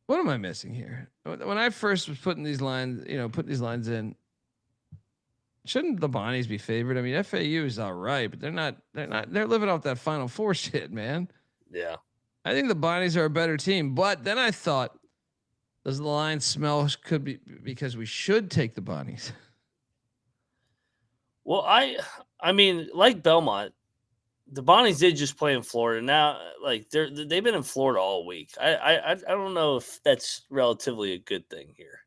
What am I missing here? When I first was putting these lines in, shouldn't the Bonnies be favored? I mean, FAU is all right, but they're living off that Final Four shit, man. Yeah. I think the Bonnies are a better team, but then I thought, does the line smell could be because we should take the Bonnies? Well, I mean, like Belmont, the Bonnies did just play in Florida. Now, like they've been in Florida all week. I don't know if that's relatively a good thing here.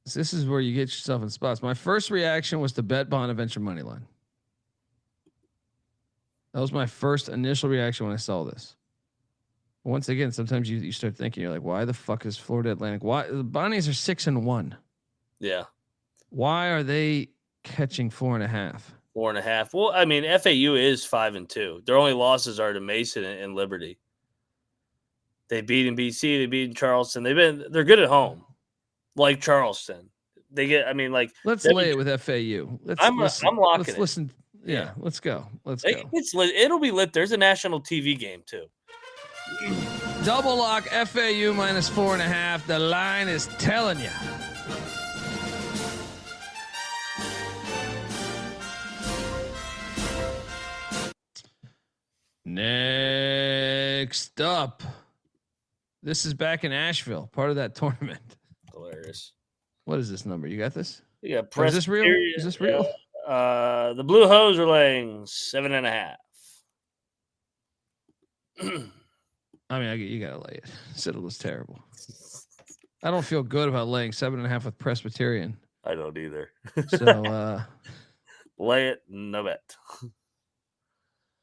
So this is where you get yourself in spots. My first reaction was to bet Bonaventure money line. That was my first initial reaction when I saw this. Once again, sometimes you start thinking, you're like, why the fuck is Florida Atlantic? Why the Bonnies are 6-1? Yeah. Why are they catching 4.5? 4.5. Well, I mean, FAU is 5-2. Their only losses are to Mason and Liberty. They beat in BC. They beat in Charleston. They're good at home, like Charleston. They get. I mean, like let's lay it with FAU. I'm locking. Let's listen. Yeah, let's go. Let's go. It's lit. It'll be lit. There's a national TV game too. Double lock FAU -4.5. The line is telling you. Next up, this is back in Asheville, part of that tournament. Hilarious. What is this number? You got this? Yeah. Is this real? Is this real? The Blue Hose are laying 7.5. I mean, you gotta lay it. Citadel was terrible. I don't feel good about laying 7.5 with Presbyterian. I don't either. So lay it, no bet.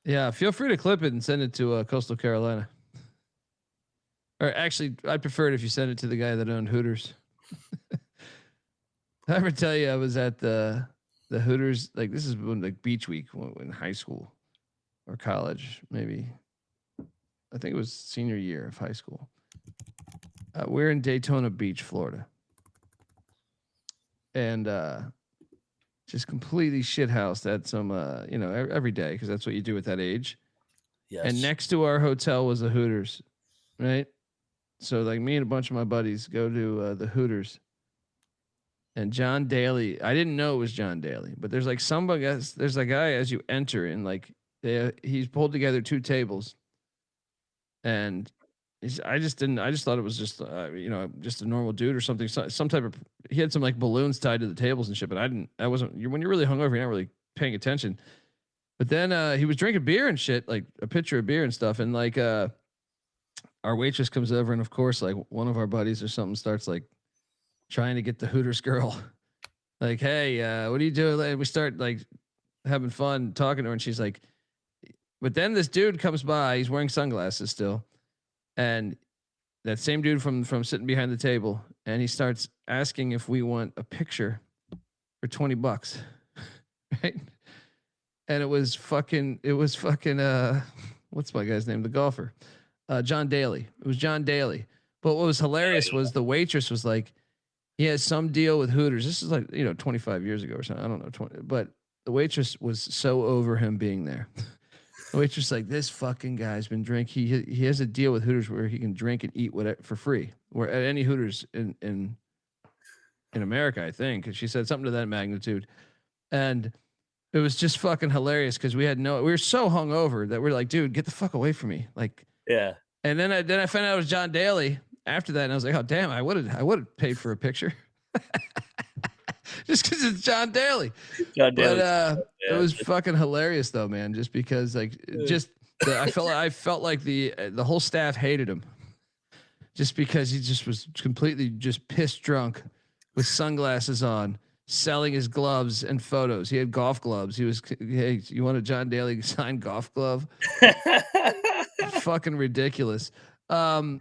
Yeah, feel free to clip it and send it to Coastal Carolina. Or actually, I'd prefer it if you send it to the guy that owned Hooters. I ever tell you I was at the Hooters, like this is when like beach week in high school or college, maybe. I think it was senior year of high school. We're in Daytona Beach, Florida. And just completely shithoused at some, every day because that's what you do at that age. Yes. And next to our hotel was a Hooters, right? So like me and a bunch of my buddies go to the Hooters. And John Daly, I didn't know it was John Daly, but there's like somebody, there's a guy as you enter, and like he's pulled together 2 tables, and I just thought it was just just a normal dude or something, some type of. He had some like balloons tied to the tables and shit, but I wasn't. When you're really hungover, you're not really paying attention. But then he was drinking beer and shit, like a pitcher of beer and stuff, and like our waitress comes over, and of course, like one of our buddies or something starts like trying to get the Hooters girl, like, hey, what are you doing? And we start like having fun talking to her, and she's like, but then this dude comes by, he's wearing sunglasses still, and that same dude from sitting behind the table, and he starts asking if we want a picture for $20, right? And it was fucking what's my guy's name? The golfer, John Daly. It was John Daly. But what was hilarious was the waitress was like, he has some deal with Hooters. This is like, 25 years ago or something. I don't know, 20. But the waitress was so over him being there. The waitress like, this fucking guy's been drinking. He has a deal with Hooters where he can drink and eat whatever for free. Where at any Hooters in America, I think. And she said something to that magnitude. And it was just fucking hilarious because we were so hungover that we're like, dude, get the fuck away from me. Like, yeah. And then I found out it was John Daly after that, and I was like, oh damn, I would have paid for a picture. Just because it's John Daly. But it was fucking hilarious though, man. Just because like I felt like the whole staff hated him. Just because he just was completely just pissed drunk with sunglasses on, selling his gloves and photos. He had golf gloves. He was, hey, you want a John Daly signed golf glove? Fucking ridiculous. All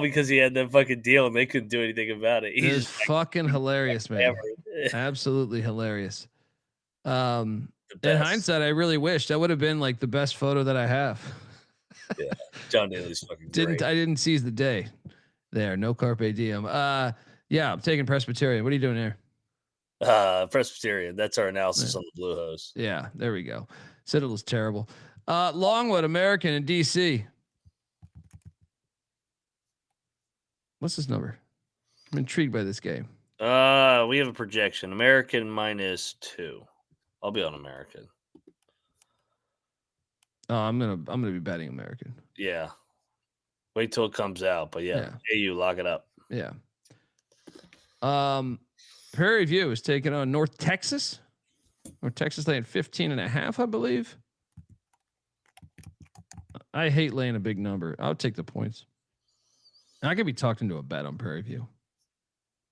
because he had that fucking deal and they couldn't do anything about it. It was fucking hilarious, man. Absolutely hilarious. In hindsight, I really wish that would have been like the best photo that I have. Yeah, John Daly's fucking great. I didn't seize the day there. No carpe diem. Yeah, I'm taking Presbyterian. What are you doing there? Presbyterian. That's our analysis on the Blue Hose. Yeah, there we go. Citadel is terrible. Longwood, American in DC. What's this number? I'm intrigued by this game. We have a projection. American -2. I'll be on American. Oh, I'm gonna be betting American. Yeah. Wait till it comes out, but yeah. AU, lock it up. Yeah. Prairie View is taking on North Texas. North Texas laying 15.5, I believe. I hate laying a big number. I'll take the points. I could be talked into a bet on Prairie View.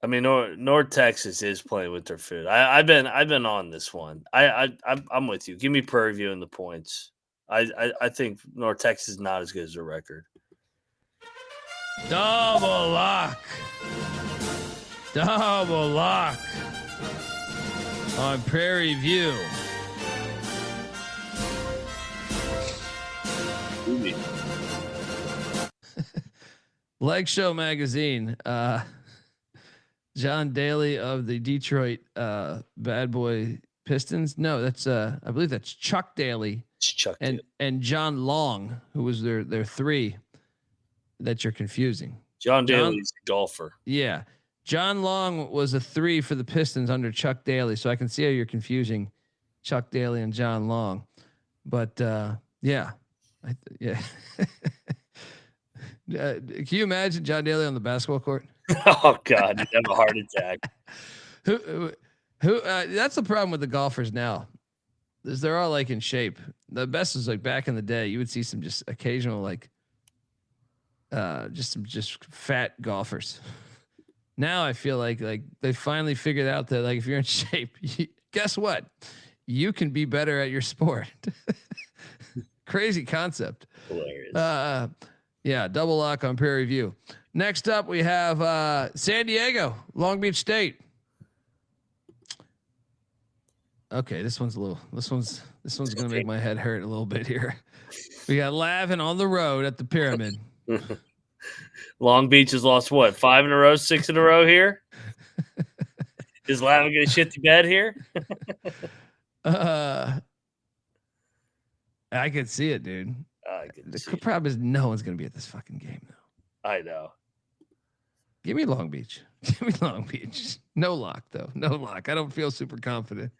I mean, North Texas is playing with their food. I've been on this one. I'm with you. Give me Prairie View and the points. I think North Texas is not as good as their record. Double lock on Prairie View. Leg Show Magazine. John Daly of the Detroit Bad Boy Pistons. No, that's I believe that's Chuck Daly. It's Chuck and John Long, who was their 3 that you're confusing. John Daly's a golfer. Yeah. John Long was a 3 for the Pistons under Chuck Daly. So I can see how you're confusing Chuck Daly and John Long. But yeah. Yeah. Can you imagine John Daly on the basketball court? Oh God, he'd have a heart attack. Who that's the problem with the golfers now. Is they're all like in shape. The best is like back in the day, you would see some just occasional like just fat golfers. Now I feel like they finally figured out that like if you're in shape, guess what? You can be better at your sport. Crazy concept. Hilarious. Yeah, double lock on Prairie View. Next up, we have San Diego, Long Beach State. Okay, this one's gonna make my head hurt a little bit here. We got Lavin on the road at the Pyramid. Long Beach has lost what, 5 in a row, 6 in a row here? Is Lyon going to shit the bed here? I could see it, dude. The problem is no one's gonna be at this fucking game though. I know. Give me Long Beach. Give me Long Beach. No lock though. No lock. I don't feel super confident.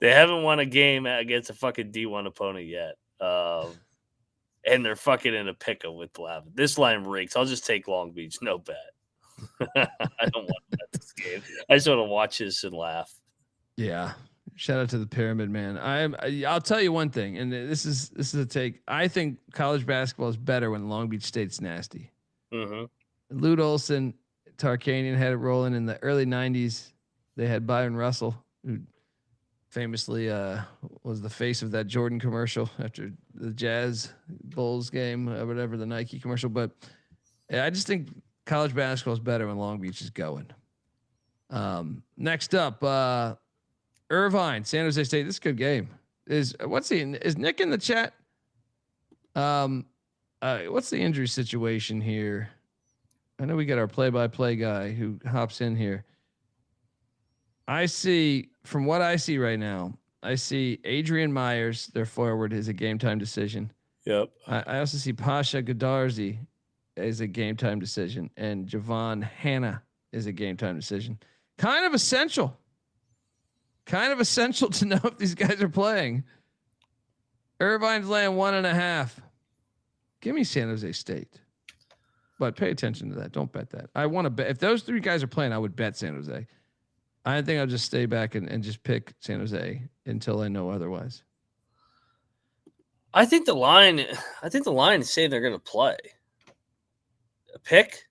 They haven't won a game against a fucking D1 opponent yet. And they're fucking in a pickle with Lavin. This line reeks. I'll just take Long Beach. No bet. I don't want to bet this game. I just want to watch this and laugh. Yeah. Shout out to the Pyramid Man. I'll tell you one thing, and this is a take. I think college basketball is better when Long Beach State's nasty. Mm-hmm. Lute Olson, Tarkanian had it rolling in the early '90s. They had Byron Russell, who famously was the face of that Jordan commercial after the Jazz Bulls game, or whatever, the Nike commercial. But yeah, I just think college basketball is better when Long Beach is going. Next up, Irvine, San Jose State. This is a good game. Is Nick in the chat? What's the injury situation here? I know we got our play-by-play guy who hops in here. I see, from what I see right now, I see Adrian Myers, their forward, is a game time decision. Yep. I also see Pasha Godarzi as a game time decision, and Javon Hanna is a game time decision. Kind of essential to know if these guys are playing. Irvine's laying 1.5. Give me San Jose State, but pay attention to that. Don't bet that. I want to bet if those three guys are playing, I would bet San Jose. I think I'll just stay back and just pick San Jose until I know otherwise. I think the line is saying they're going to play. A pick?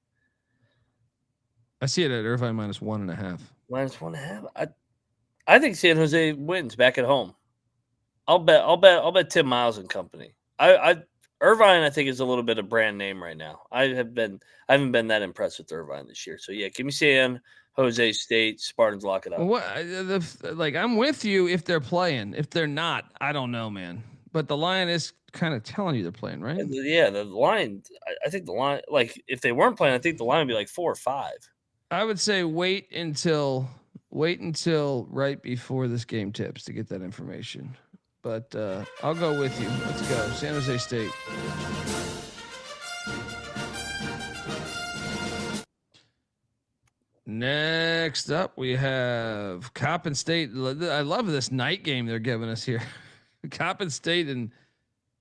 I see it at Irvine -1.5. -1.5. I think San Jose wins back at home. I'll bet Tim Miles and company. Irvine, I think, is a little bit of brand name right now. I haven't been that impressed with Irvine this year. So yeah, give me San Jose State. Spartans lock it up. I'm with you if they're playing. If they're not, I don't know, man. But the line is kind of telling you they're playing, right? Yeah, the line. I think the line. Like if they weren't playing, I think the line would be like 4 or 5. I would say wait until right before this game tips to get that information. But I'll go with you. Let's go. San Jose State. Next up, we have Coppin State. I love this night game they're giving us here. Coppin State and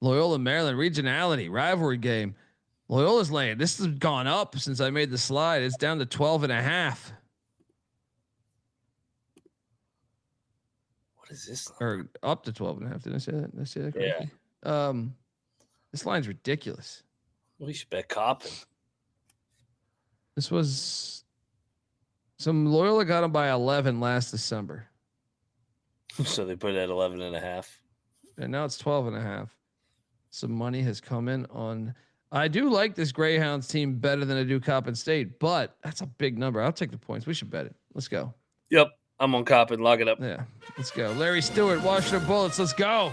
Loyola, Maryland. Regionality. Rivalry game. Loyola's laying. This has gone up since I made the slide. It's down to 12.5. Is this or up to 12.5? Did I say that? Did I say that correctly? Yeah. This line's ridiculous. Well, you should bet Coppin. This was some Loyola got them by 11 last December. So they put it at 11.5. And now it's 12.5. Some money has come in on. I do like this Greyhounds team better than I do Coppin State, but that's a big number. I'll take the points. We should bet it. Let's go. Yep. I'm on Coppin. Lock it up. Yeah, let's go. Larry Stewart, Washington Bullets. Let's go.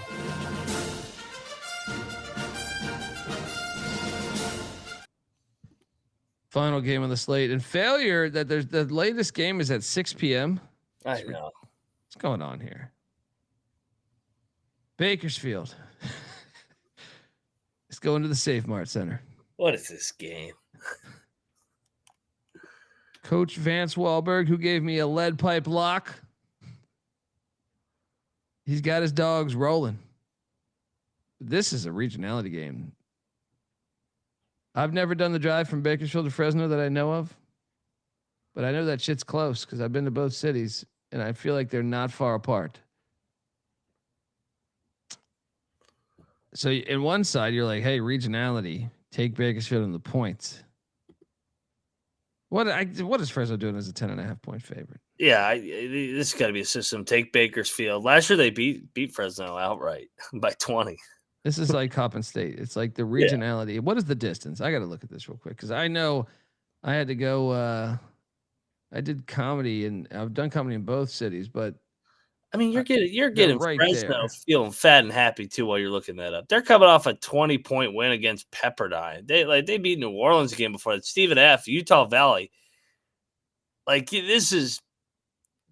Final game on the slate and failure that there's the latest game is at 6 p.m. I know. What's going on here? Bakersfield. Let's go into the Safe Mart Center. What is this game? Coach Vance Wahlberg, who gave me a lead pipe lock. He's got his dogs rolling. This is a regionality game. I've never done the drive from Bakersfield to Fresno that I know of, but I know that shit's close because I've been to both cities and I feel like they're not far apart. So in one side, you're like, hey, regionality, take Bakersfield in the points. What is Fresno doing as a 10.5 point favorite? Yeah, this has got to be a system. Take Bakersfield. Last year they beat Fresno outright by 20. This is like Coppin State. It's like the regionality. Yeah. What is the distance? I got to look at this real quick because I know I had to go. I did comedy and I've done comedy in both cities, but I mean, you're getting right Fresno there. feeling fat and happy too while you're looking that up. They're coming off a 20-point win against Pepperdine. They beat New Orleans again before that. Stephen F. Utah Valley. Like this is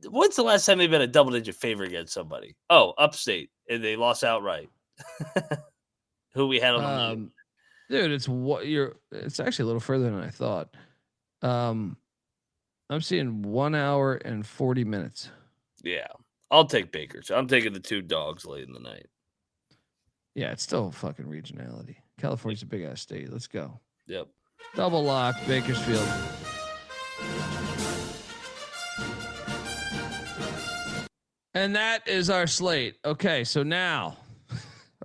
When's the last time they've been a double-digit favorite against somebody? Oh, Upstate, and they lost outright. Who we had on the money. Dude, it's actually a little further than I thought. I'm seeing 1 hour and 40 minutes. Yeah, I'll take Baker's. I'm taking the 2 dogs late in the night. Yeah, it's still fucking regionality. California's a big ass state. Let's go. Yep. Double lock, Bakersfield. And that is our slate. Okay, so now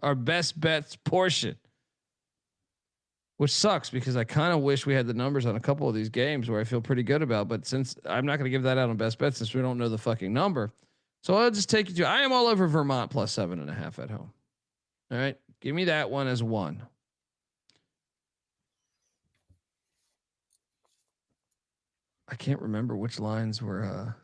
our best bets portion, which sucks because I kind of wish we had the numbers on a couple of these games where I feel pretty good about, but since I'm not going to give that out on best bets since we don't know the fucking number. So I'll just take you to, I am all over Vermont plus 7.5 at home. All right. Give me that one as 1. I can't remember which lines were,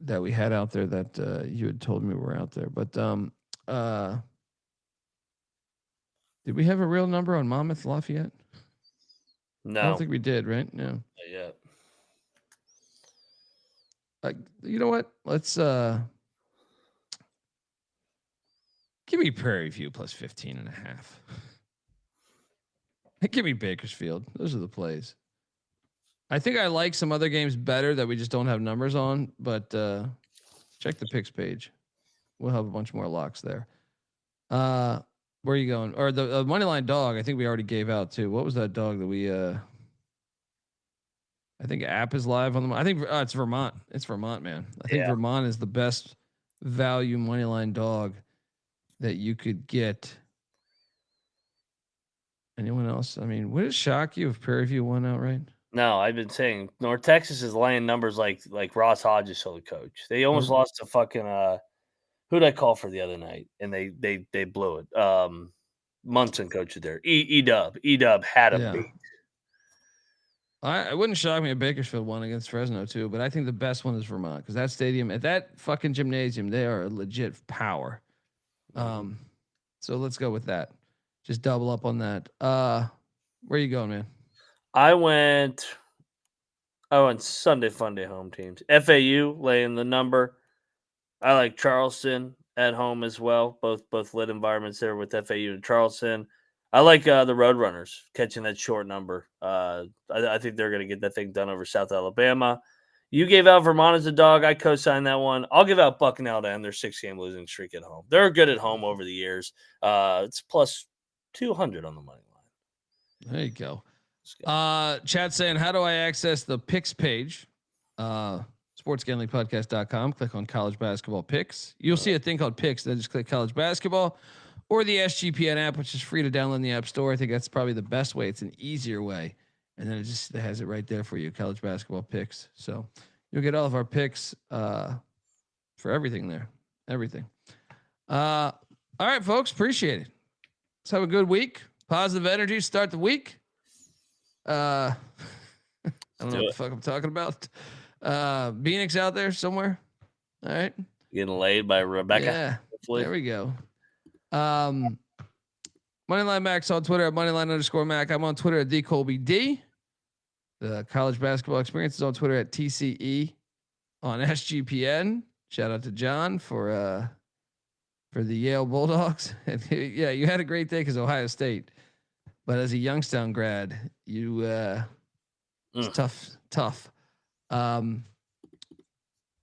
that we had out there that you had told me were out there, but did we have a real number on Monmouth Lafayette? No, I don't think we did, right? No. Not yet. You know what? Let's give me Prairie View plus 15.5. Give me Bakersfield. Those are the plays. I think I like some other games better that we just don't have numbers on, but check the picks page. We'll have a bunch more locks there. Where are you going? Or the money line dog, I think we already gave out too. What was that dog that we I think app is live on the I think it's Vermont. It's Vermont, man. I think Vermont is the best value money line dog that you could get. Anyone else? I mean, would it shock you if Prairie View won outright? No, I've been saying North Texas is laying numbers like Ross Hodges told the coach. They almost lost to fucking who'd I call for the other night? And they blew it. Munson coach there. E-Dub had him beat. It wouldn't shock me if Bakersfield won against Fresno too, but I think the best one is Vermont because that stadium at that fucking gymnasium, they are a legit power. So let's go with that. Just double up on that. Where you going, man? I went Sunday Funday home teams. FAU laying the number. I like Charleston at home as well. Both lit environments there with FAU and Charleston. I like the Roadrunners catching that short number. I think they're going to get that thing done over South Alabama. You gave out Vermont as a dog. I co-signed that one. I'll give out Bucknell to end their 6-game losing streak at home. They're good at home over the years. It's plus 200 on the money line. There you go. Chat saying, how do I access the picks page? sportsgamblingpodcast.com. Click on college basketball picks. You'll see a thing called picks. Then just click college basketball or the SGPN app, which is free to download in the App Store. I think that's probably the best way. It's an easier way. And then it has it right there for you, college basketball picks. So you'll get all of our picks for everything there. Everything. All right, folks. Appreciate it. Let's have a good week. Positive energy. Start the week. I don't know what the fuck I'm talking about. Bieniek's out there somewhere. All right. Getting laid by Rebecca. Yeah. Hopefully. There we go. Moneyline Max on Twitter at Moneyline_Mac. I'm on Twitter at the Colby D. The college basketball experience is on Twitter at TCE on SGPN. Shout out to John for the Yale Bulldogs. And yeah, you had a great day because Ohio State. But as a Youngstown grad, you it's tough.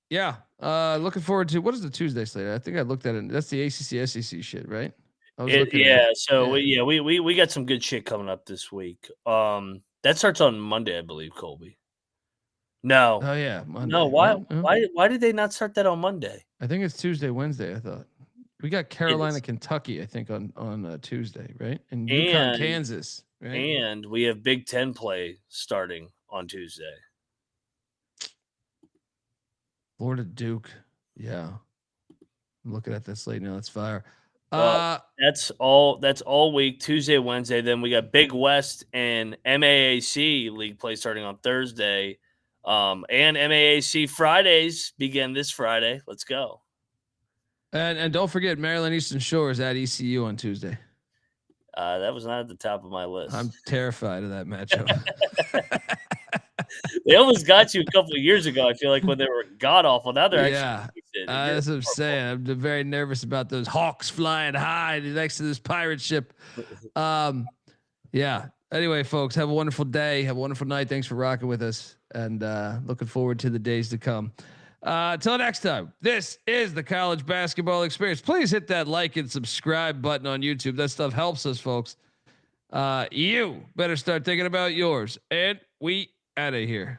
Yeah. Looking forward to what is the Tuesday slate? I think I looked at it. That's the ACC SEC shit, right? We got some good shit coming up this week. That starts on Monday, I believe, Colby. No. Oh yeah, Monday. No, why did they not start that on Monday? I think it's Tuesday, Wednesday, I thought. We got Carolina, Kentucky, I think on Tuesday, right? And UConn, Kansas, right? And we have Big Ten play starting on Tuesday. Florida Duke. Yeah. I'm looking at that slate now. That's fire. That's all week, Tuesday, Wednesday. Then we got Big West and MAAC league play starting on Thursday. And MAAC Fridays begin this Friday. Let's go. And don't forget Maryland Eastern Shores at ECU on Tuesday. That was not at the top of my list. I'm terrified of that matchup. They almost got you a couple of years ago. I feel like when they were god awful. Now they're Yeah, actually decent. that's what I'm saying. I'm very nervous about those hawks flying high next to this pirate ship. Yeah. Anyway, folks, have a wonderful day. Have a wonderful night. Thanks for rocking with us, and looking forward to the days to come. Till next time, this is the College Basketball Experience. Please hit that like and subscribe button on YouTube. That stuff helps us, folks. You better start thinking about yours, and we out of here.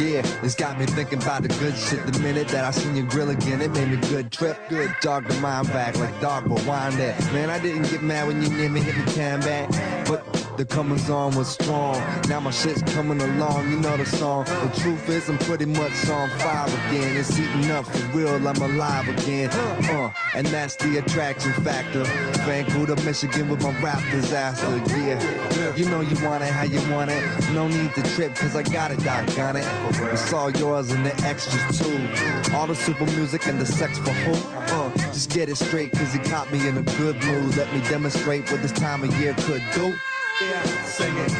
Yeah, it's got me thinking about the good shit. The minute that I seen your grill again, it made me good trip. Good dog the mind back like dog but wind that. Man, I didn't get mad when you near me hit me can back, but the comings on was strong. Now my shit's coming along, you know the song. The truth is I'm pretty much on fire again. It's heating up for real, I'm alive again. And that's the attraction factor. Vancouver, Michigan with my rap disaster. Yeah, you know you want it how you want it. No need to trip cause I got it, doggone it. It's all yours and the extras too. All the super music and the sex for who? Just get it straight cause you caught me in a good mood. Let me demonstrate what this time of year could do. Yeah, sing it.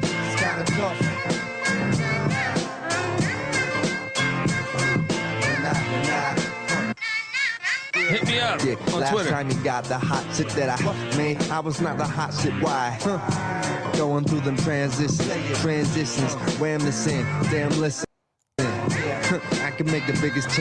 It's kinda tough. Hit me up on last Twitter. time you got the hot shit that I made, I was not the hot shit. Why? Going through them transitions, wham this in, damn listen. I can make the biggest change.